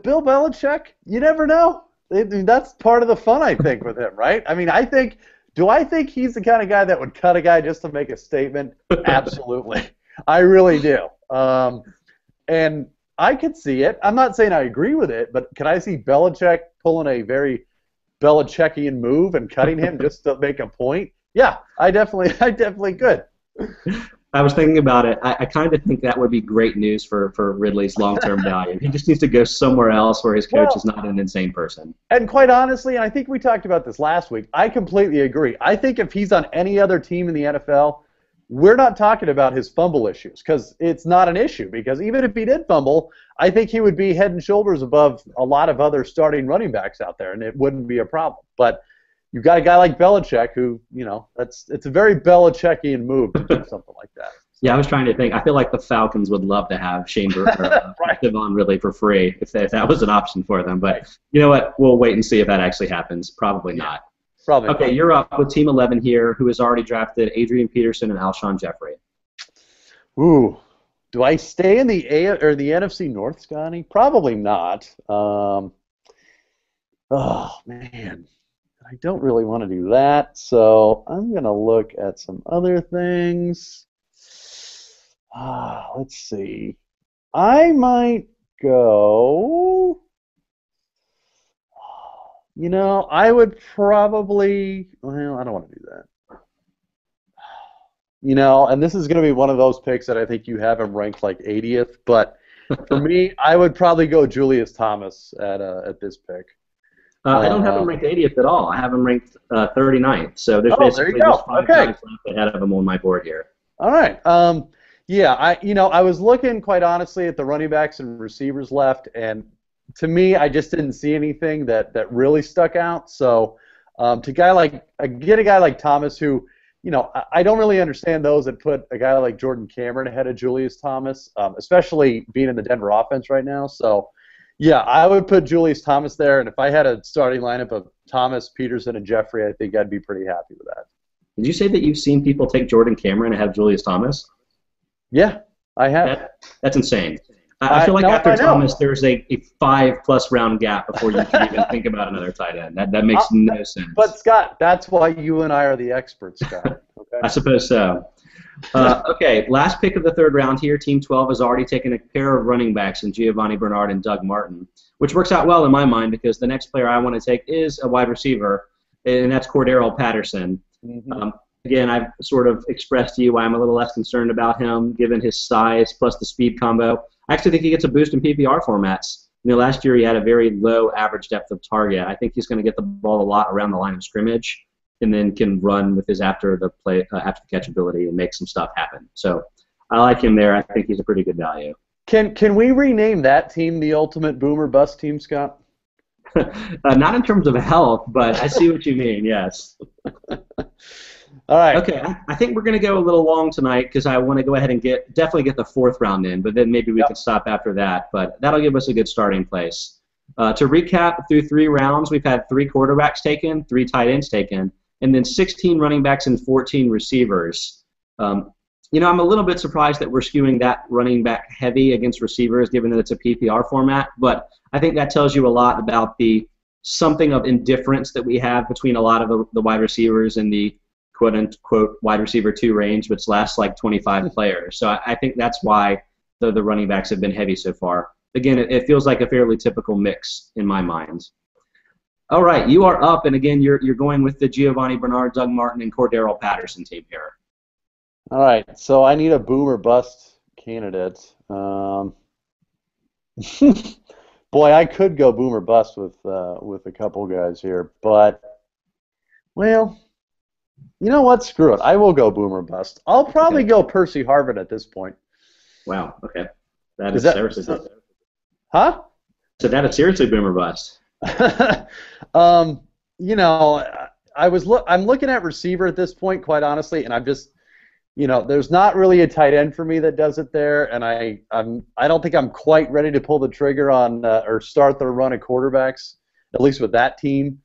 Bill Belichick, you never know. That's part of the fun, I think, with him, right? I mean, do I think he's the kind of guy that would cut a guy just to make a statement? Absolutely. I really do. And I could see it. I'm not saying I agree with it, but can I see Belichick pulling a very Belichickian move and cutting him just to make a point? Yeah, I definitely could. I was thinking about it. I kind of think that would be great news for Ridley's long-term value. He just needs to go somewhere else where his coach is not an insane person. And quite honestly, and I think we talked about this last week, I completely agree. I think if he's on any other team in the NFL, we're not talking about his fumble issues, because it's not an issue. Because even if he did fumble, I think he would be head and shoulders above a lot of other starting running backs out there, and it wouldn't be a problem. But you've got a guy like Belichick who, it's a very Belichickian move to do something like that. Yeah, I was trying to think. I feel like the Falcons would love to have Shane Stevan Ridley for free if that was an option for them. But you know what? We'll wait and see if that actually happens. Probably not. Probably okay, not. You're up with Team 11 here, who has already drafted Adrian Peterson and Alshon Jeffrey. Ooh. Do I stay in the the NFC North, Scotty? Probably not. Oh, man. I don't really want to do that, so I'm going to look at some other things. Let's see. I might go... I would probably... Well, I don't want to do that. And this is going to be one of those picks that I think you have him ranked like 80th, but for me, I would probably go Julius Thomas at this pick. I don't have him ranked 80th at all. I have him ranked 39th, so there's basically there just 5 guys left ahead of him on my board here. All right. Yeah, I was looking, quite honestly, at the running backs and receivers left, and to me, I just didn't see anything that really stuck out. So to get a guy like Thomas, who, I don't really understand those that put a guy like Jordan Cameron ahead of Julius Thomas, especially being in the Denver offense right now. So, yeah, I would put Julius Thomas there, and if I had a starting lineup of Thomas, Peterson, and Jeffrey, I think I'd be pretty happy with that. Did you say that you've seen people take Jordan Cameron and have Julius Thomas? Yeah, I have. That's insane. I feel like after Thomas, there's a 5+ round gap before you can even think about another tight end. That makes no sense. But, Scott, that's why you and I are the experts, Scott. Okay? I suppose so. Okay, last pick of the 3rd round here. Team 12 has already taken a pair of running backs in Giovanni Bernard and Doug Martin, which works out well in my mind because the next player I want to take is a wide receiver, and that's Cordero Patterson. Mm-hmm. Again, I've sort of expressed to you why I'm a little less concerned about him, given his size plus the speed combo. I actually think he gets a boost in PPR formats. Last year he had a very low average depth of target. I think he's going to get the ball a lot around the line of scrimmage. and then can run with his after the catch ability and make some stuff happen. So I like him there. I think he's a pretty good value. Can we rename that team the ultimate boomer bust team, Scott? Not in terms of health, but I see what you mean. Yes. All right. Okay, I think we're going to go a little long tonight because I want to go ahead and definitely get the fourth round in, but then maybe we can stop after that. But that'll give us a good starting place. To recap, through 3 rounds, we've had 3 quarterbacks taken, 3 tight ends taken, and then 16 running backs and 14 receivers. I'm a little bit surprised that we're skewing that running back heavy against receivers, given that it's a PPR format, but I think that tells you a lot about the something of indifference that we have between a lot of the wide receivers in the quote-unquote wide receiver 2 range, which lasts like 25 players. So I think that's why the running backs have been heavy so far. Again, it feels like a fairly typical mix in my mind. All right, you are up, and again, you're going with the Giovanni Bernard, Doug Martin, and Cordero Patterson team here. All right, so I need a boomer bust candidate. Boy, I could go boomer bust with a couple guys here, but well, you know what? Screw it. I will go boomer bust. I'll probably go Percy Harvin at this point. Wow. Okay. That is seriously. Huh? So that is seriously boomer bust. I'm looking at receiver at this point, quite honestly, and I'm just, there's not really a tight end for me that does it there, and I don't think I'm quite ready to pull the trigger on or start the run of quarterbacks, at least with that team.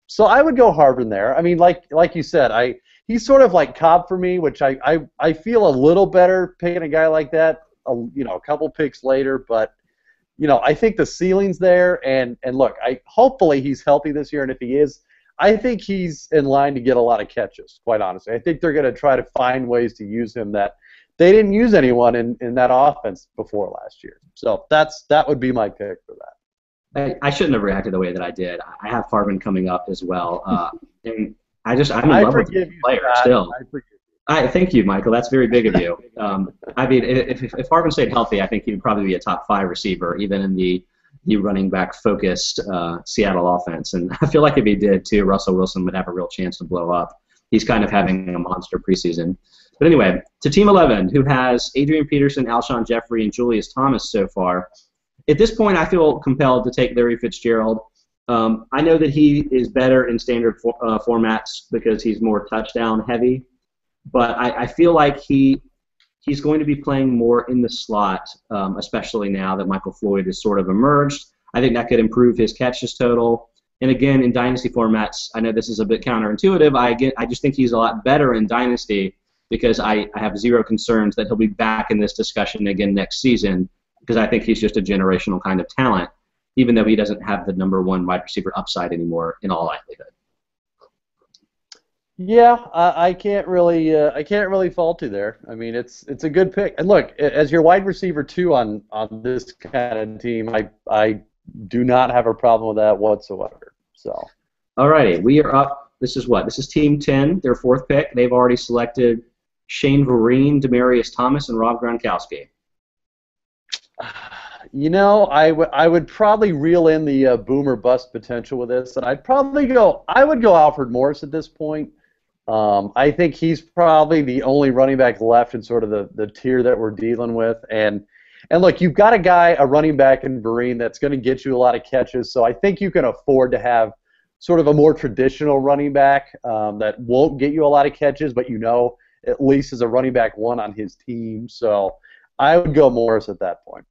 So I would go Harvin there. I mean, like you said, he's sort of like Cobb for me, which I feel a little better picking a guy like that, a couple picks later, but I think the ceiling's there, and look, hopefully he's healthy this year, and if he is, I think he's in line to get a lot of catches, quite honestly. I think they're going to try to find ways to use him that they didn't use anyone in that offense before last year. So that would be my pick for that. I shouldn't have reacted the way that I did. I have Harvin coming up as well, and I'm in love with the player still. Thank you, Michael. That's very big of you. I mean, if Harvin stayed healthy, I think he would probably be a top 5 receiver, even in the running back focused Seattle offense. And I feel like if he did too, Russell Wilson would have a real chance to blow up. He's kind of having a monster preseason. But anyway, to Team 11, who has Adrian Peterson, Alshon Jeffrey, and Julius Thomas so far. At this point, I feel compelled to take Larry Fitzgerald. I know that he is better in standard formats because he's more touchdown heavy, but I feel like he's going to be playing more in the slot, especially now that Michael Floyd has sort of emerged. I think that could improve his catches total. And again, in dynasty formats, I know this is a bit counterintuitive. I just think he's a lot better in dynasty because I have zero concerns that he'll be back in this discussion again next season, because I think he's just a generational kind of talent, even though he doesn't have the number 1 wide receiver upside anymore in all likelihood. Yeah, I can't really fault you there. I mean, it's a good pick. And look, as your wide receiver 2 on this kind of team, I do not have a problem with that whatsoever. So. All righty, we are up. This is Team 10, their 4th pick. They've already selected Shane Vereen, Demaryius Thomas, and Rob Gronkowski. I would probably reel in the boomer bust potential with this, and I would go Alfred Morris at this point. I think he's probably the only running back left in sort of the tier that we're dealing with, and look, you've got a running back in Vereen that's going to get you a lot of catches, so I think you can afford to have sort of a more traditional running back that won't get you a lot of catches, but at least is a running back 1 on his team, so I would go Morris at that point.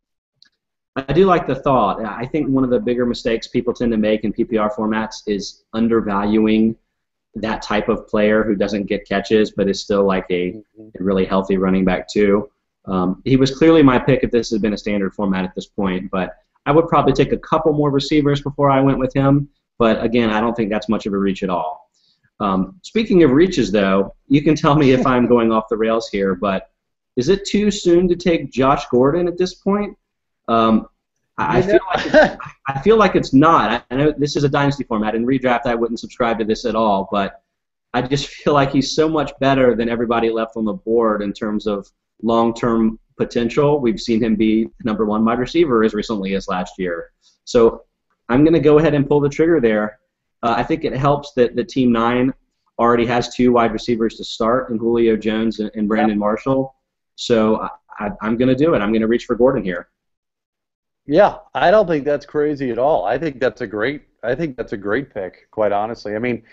I do like the thought. I think one of the bigger mistakes people tend to make in PPR formats is undervaluing that type of player who doesn't get catches but is still like a really healthy running back too. He was clearly my pick if this had been a standard format at this point, but I would probably take a couple more receivers before I went with him. But again, I don't think that's much of a reach at all. Speaking of reaches, though, you can tell me if I'm going off the rails here, but is it too soon to take Josh Gordon at this point? I feel like it's not. I know this is a dynasty format. In redraft, I wouldn't subscribe to this at all, but I just feel like he's so much better than everybody left on the board in terms of long-term potential. We've seen him be number 1 wide receiver as recently as last year. So I'm going to go ahead and pull the trigger there. I think it helps that the Team 9 already has 2 wide receivers to start in Julio Jones and Brandon Marshall. So I'm going to do it. I'm going to reach for Gordon here. Yeah, I don't think that's crazy at all. I think that's a great. I think that's a great pick, quite honestly. I mean,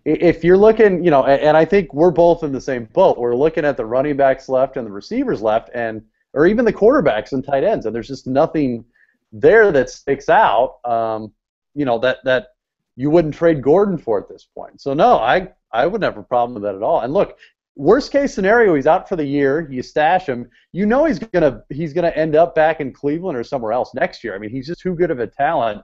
if you're looking, and I think we're both in the same boat. We're looking at the running backs left and the receivers left, or even the quarterbacks and tight ends, and there's just nothing there that sticks out. That you wouldn't trade Gordon for at this point. So no, I wouldn't have a problem with that at all. And look, worst case scenario, he's out for the year. You stash him. He's gonna end up back in Cleveland or somewhere else next year. I mean, he's just too good of a talent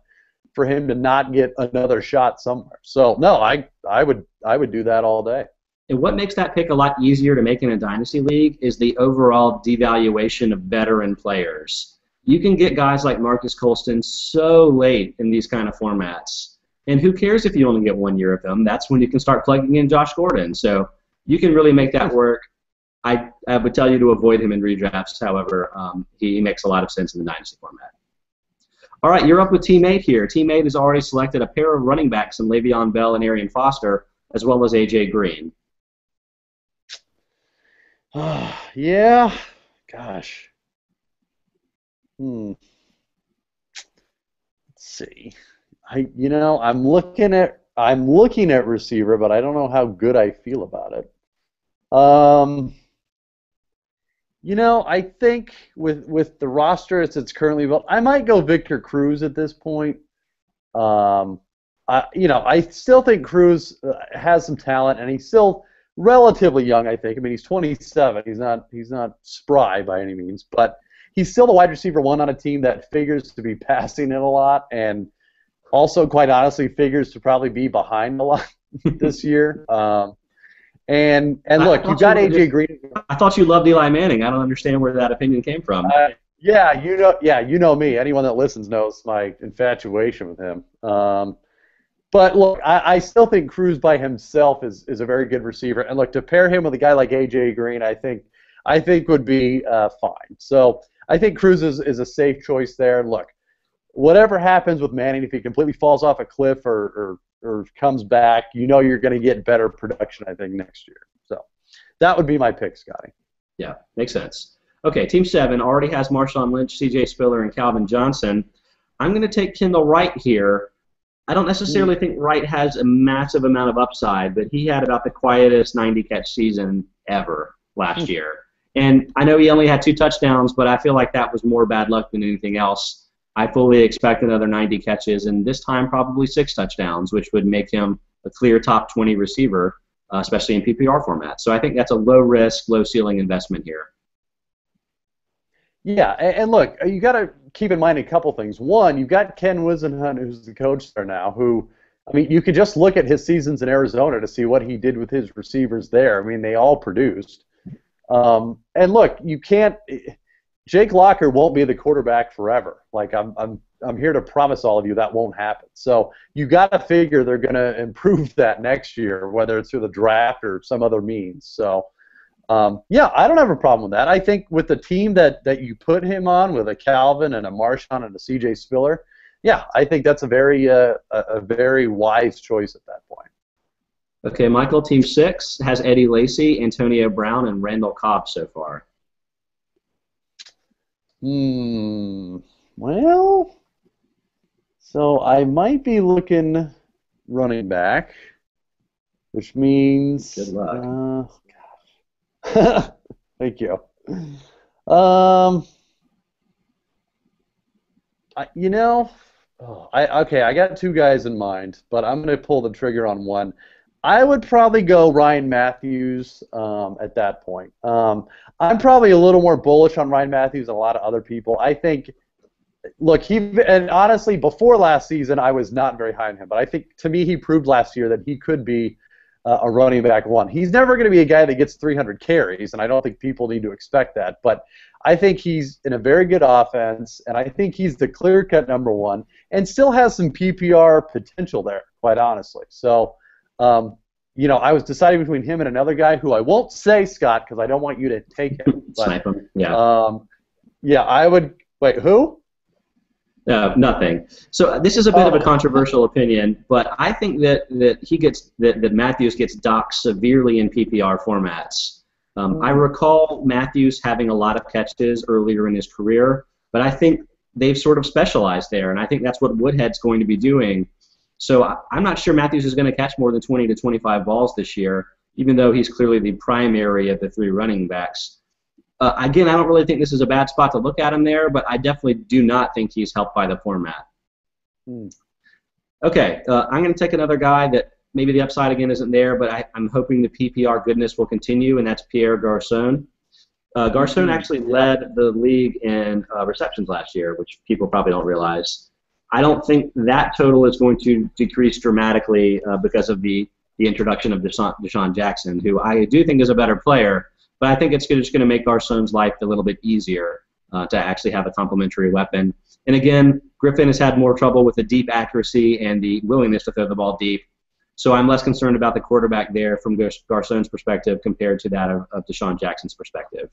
for him to not get another shot somewhere. So no, I would do that all day. And what makes that pick a lot easier to make in a dynasty league is the overall devaluation of veteran players. You can get guys like Marcus Colston so late in these kind of formats. And who cares if you only get 1 year of them? That's when you can start plugging in Josh Gordon. So you can really make that work. I would tell you to avoid him in redrafts. However, he makes a lot of sense in the dynasty format. All right, you're up with Team 8 here. Team 8 has already selected a pair of running backs in Le'Veon Bell and Arian Foster, as well as A.J. Green. Yeah, gosh. Let's see. I'm looking at receiver, but I don't know how good I feel about it. I think with the roster as it's currently built, I might go Victor Cruz at this point. I still think Cruz has some talent, and he's still relatively young. I think. I mean, he's 27. He's not spry by any means, but he's still the wide receiver 1 on a team that figures to be passing it a lot, and also, quite honestly, figures to probably be behind a lot this year. And look, you got A.J. Green. I thought you loved Eli Manning. I don't understand where that opinion came from. You know me. Anyone that listens knows my infatuation with him. But look, I still think Cruz by himself is a very good receiver. And look, to pair him with a guy like A.J. Green, I think would be fine. So I think Cruz is a safe choice there. And look, whatever happens with Manning, if he completely falls off a cliff or comes back, you're going to get better production, I think, next year. So that would be my pick, Scotty. Yeah, makes sense. Okay, Team 7 already has Marshawn Lynch, C.J. Spiller, and Calvin Johnson. I'm going to take Kendall Wright here. I don't necessarily think Wright has a massive amount of upside, but he had about the quietest 90-catch season ever last year. And I know he only had 2 touchdowns, but I feel like that was more bad luck than anything else. I fully expect another 90 catches, and this time probably 6 touchdowns, which would make him a clear top 20 receiver, especially in PPR format. So I think that's a low-risk, low-ceiling investment here. Yeah, and look, you got to keep in mind a couple things. One, you've got Ken Wisenhunt, who's the coach there now, who, I mean, you could just look at his seasons in Arizona to see what he did with his receivers there. I mean, they all produced. And look, you can't. Jake Locker won't be the quarterback forever. Like I'm here to promise all of you that won't happen. So you got to figure they're going to improve that next year, whether it's through the draft or some other means. So yeah, I don't have a problem with that. I think with the team that you put him on, with a Calvin and a Marshawn and a C.J. Spiller, yeah, I think that's a very wise choice at that point. Okay, Michael, Team 6 has Eddie Lacy, Antonio Brown, and Randall Cobb so far. Well, so I might be looking running back, which means good luck. Gosh. Thank you. I got 2 guys in mind, but I'm going to pull the trigger on one. I would probably go Ryan Matthews at that point. I'm probably a little more bullish on Ryan Matthews than a lot of other people. I think, look, and honestly, before last season, I was not very high on him. But I think, to me, he proved last year that he could be a running back 1. He's never going to be a guy that gets 300 carries, and I don't think people need to expect that. But I think he's in a very good offense, and I think he's the clear-cut number 1 and still has some PPR potential there, quite honestly. So, I was deciding between him and another guy who I won't say, Scott, because I don't want you to take him. But, Snipe him, yeah. Yeah, I would – wait, who? Nothing. So this is a bit of a Oh. controversial opinion, but I think that Matthews gets docked severely in PPR formats. I Hmm. recall Matthews having a lot of catches earlier in his career, but I think they've sort of specialized there, and I think that's what Woodhead's going to be doing. So I'm not sure Matthews is going to catch more than 20 to 25 balls this year, even though he's clearly the primary of the three running backs. Again, I don't really think this is a bad spot to look at him there, but I definitely do not think he's helped by the format. Hmm. Okay, I'm going to take another guy that maybe the upside again isn't there, but I'm hoping the PPR goodness will continue, and that's Pierre Garcon. Garcon Hmm. actually Yeah. led the league in receptions last year, which people probably don't realize. I don't think that total is going to decrease dramatically because of the introduction of Deshaun Jackson, who I do think is a better player, but I think it's just going to make Garcon's life a little bit easier to actually have a complementary weapon. And again, Griffin has had more trouble with the deep accuracy and the willingness to throw the ball deep. So I'm less concerned about the quarterback there from Garcon's perspective compared to that of Deshaun Jackson's perspective.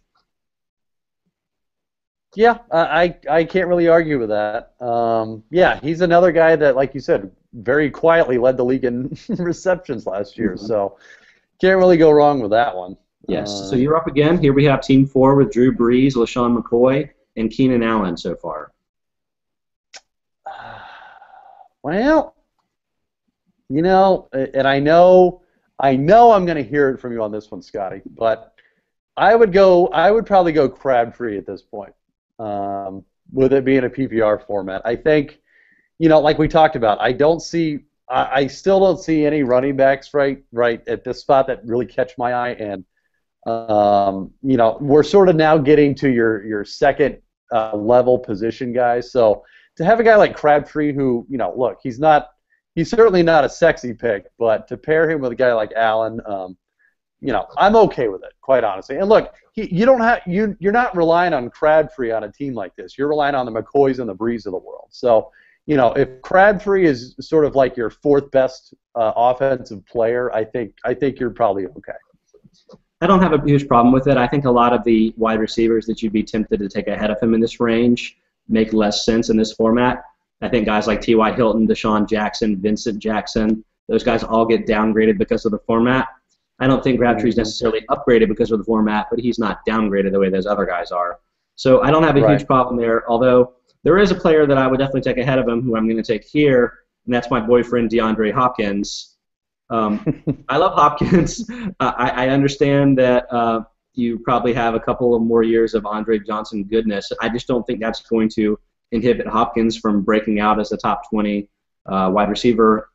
Yeah, I can't really argue with that. Yeah, he's another guy that, like you said, very quietly led the league in receptions last year. Mhm. So can't really go wrong with that one. Yes. So you're up again. Here we have Team 4 with Drew Brees, LaShawn McCoy, and Keenan Allen so far. Well, and I know I'm going to hear it from you on this one, Scotty, but I would probably go Crabtree at this point, with it being a PPR format. I think, like we talked about, I still don't see any running backs right at this spot that really catch my eye, and we're sort of now getting to your second level position guys. So to have a guy like Crabtree, who look, he's certainly not a sexy pick, but to pair him with a guy like Allen, I'm okay with it, quite honestly. And look, you're not relying on Crabtree on a team like this. You're relying on the McCoys and the Brees of the world. So, if Crabtree is sort of like your fourth best offensive player, I think you're probably okay. I don't have a huge problem with it. I think a lot of the wide receivers that you'd be tempted to take ahead of him in this range make less sense in this format. I think guys like T.Y. Hilton, Deshaun Jackson, Vincent Jackson, those guys all get downgraded because of the format. I don't think Crabtree's Mhm. necessarily upgraded because of the format, but he's not downgraded the way those other guys are. So I don't have a Right. huge problem there, although there is a player that I would definitely take ahead of him who I'm going to take here, and that's my boyfriend DeAndre Hopkins. I love Hopkins. I understand that you probably have a couple of more years of Andre Johnson goodness. I just don't think that's going to inhibit Hopkins from breaking out as a top 20 wide receiver,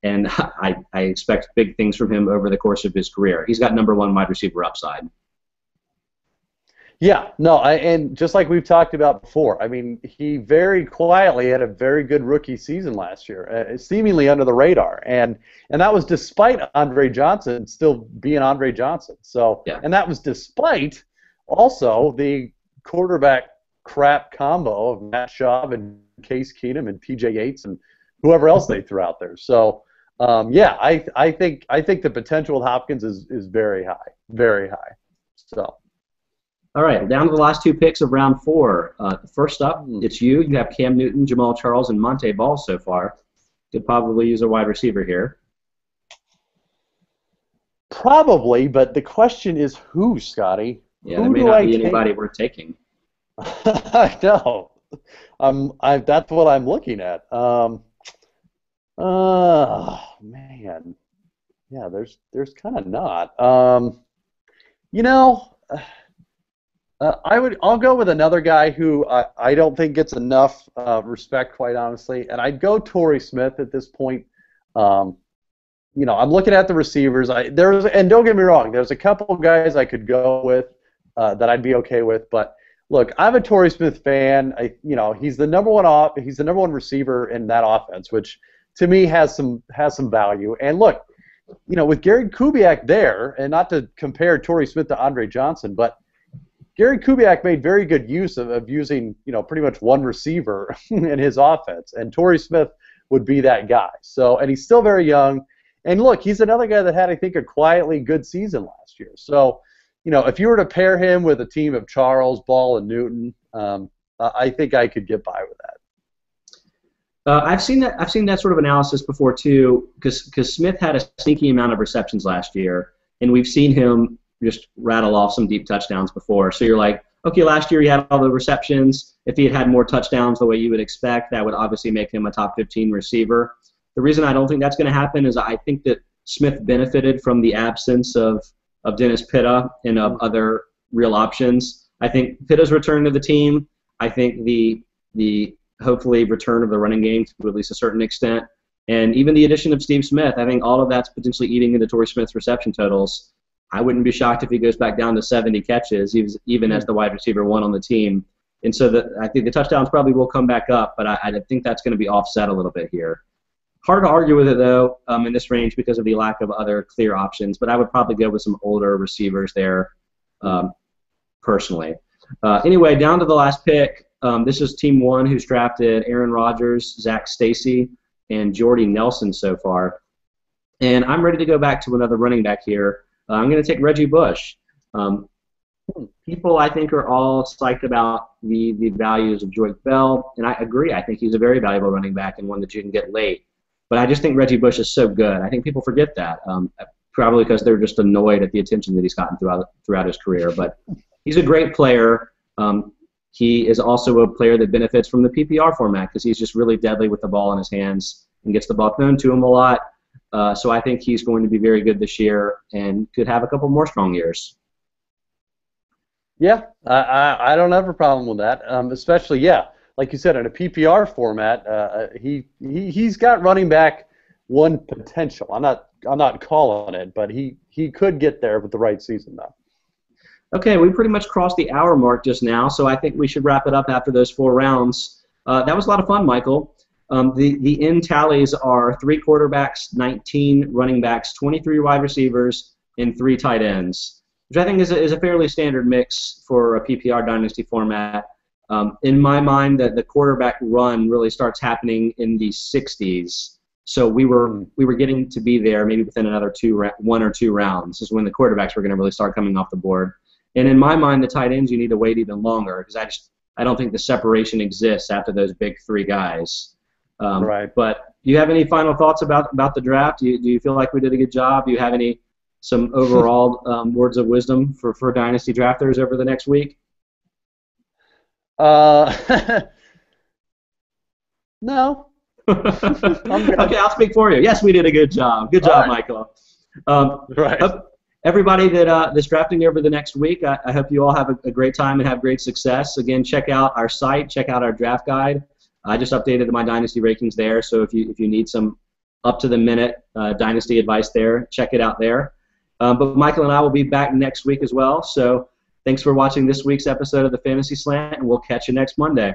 and I expect big things from him over the course of his career. He's got number one wide receiver upside. Yeah, no, and just like we've talked about before, I mean, he very quietly had a very good rookie season last year, seemingly under the radar, and that was despite Andre Johnson still being Andre Johnson. So, Yeah. and that was despite also the quarterback crap combo of Matt Schaub and Case Keenum and T.J. Yates and whoever else they threw out there. So, yeah, I think the potential with Hopkins is very high, very high. So. All right, down to the last two picks of round four. First up, it's you. You have Cam Newton, Jamal Charles, and Monte Ball so far. Could probably use a wide receiver here. Probably, but the question is who, Scotty? Yeah, there Who may do not I be take? anybody worth taking. I know. That's what I'm looking at. Man. Yeah, there's kind of not. You know, I'll go with another guy who I don't think gets enough respect, quite honestly, and I'd go Torrey Smith at this point. Um, I'm looking at the receivers. And don't get me wrong, there's a couple of guys I could go with that I'd be okay with, but look, I'm a Torrey Smith fan. He's the number one receiver in that offense, which to me has some value. And look, with Gary Kubiak there, and not to compare Torrey Smith to Andre Johnson, but Gary Kubiak made very good use of using, pretty much one receiver in his offense, and Torrey Smith would be that guy. So, and he's still very young. And look, he's another guy that had, I think, a quietly good season last year. So, if you were to pair him with a team of Charles, Ball, and Newton, I think I could get by with that. I've seen that. I've seen that sort of analysis before too, because Smith had a sneaky amount of receptions last year, and we've seen him just rattle off some deep touchdowns before. So you're like, okay, last year he had all the receptions. If he had had more touchdowns the way you would expect, that would obviously make him a top 15 receiver. The reason I don't think that's going to happen is I think that Smith benefited from the absence of Dennis Pitta and of other real options. I think Pitta's return to the team. I think the hopefully return of the running game to at least a certain extent, and even the addition of Steve Smith. I think all of that's potentially eating into Torrey Smith's reception totals. I wouldn't be shocked if he goes back down to 70 catches, even as the wide receiver one on the team. And so I think the touchdowns probably will come back up, but I think that's going to be offset a little bit here. Hard to argue with it, though, in this range because of the lack of other clear options, but I would probably go with some older receivers there personally. Anyway, down to the last pick. This is Team 1, who's drafted Aaron Rodgers, Zach Stacy, and Jordy Nelson so far. And I'm ready to go back to another running back here. I'm going to take Reggie Bush. People, I think, are all psyched about the values of Joyke Bell, and I agree. I think he's a very valuable running back and one that you can get late. But I just think Reggie Bush is so good. I think people forget that, probably because they're just annoyed at the attention that he's gotten throughout his career. But he's a great player. He is also a player that benefits from the PPR format because he's just really deadly with the ball in his hands and gets the ball thrown to him a lot. So I think he's going to be very good this year and could have a couple more strong years. Yeah, I don't have a problem with that. Especially, yeah, like you said, in a PPR format, he's got running back one potential. I'm not calling it, but he could get there with the right season though. Okay, we pretty much crossed the hour mark just now, so I think we should wrap it up after those 4 rounds. That was a lot of fun, Michael. The end tallies are 3 quarterbacks, 19 running backs, 23 wide receivers, and 3 tight ends, which I think is a fairly standard mix for a PPR dynasty format. In my mind, the quarterback run really starts happening in the 60s. So we were getting to be there maybe within another 1 or 2 rounds is when the quarterbacks were going to really start coming off the board. And in my mind, the tight ends you need to wait even longer because I don't think the separation exists after those big 3 guys. Right. But do you have any final thoughts about the draft? Do you feel like we did a good job? Do you have some overall words of wisdom for dynasty drafters over the next week? No. Okay, I'll speak for you. Yes, we did a good job. Good job, right. Michael. Right. Everybody that's drafting over the next week, I hope you all have a great time and have great success. Again, check out our site, check out our draft guide. I just updated my dynasty rankings there, so if you need some up-to-the-minute dynasty advice there, check it out there. But Michael and I will be back next week as well, so thanks for watching this week's episode of the Fantasy Slant, and we'll catch you next Monday.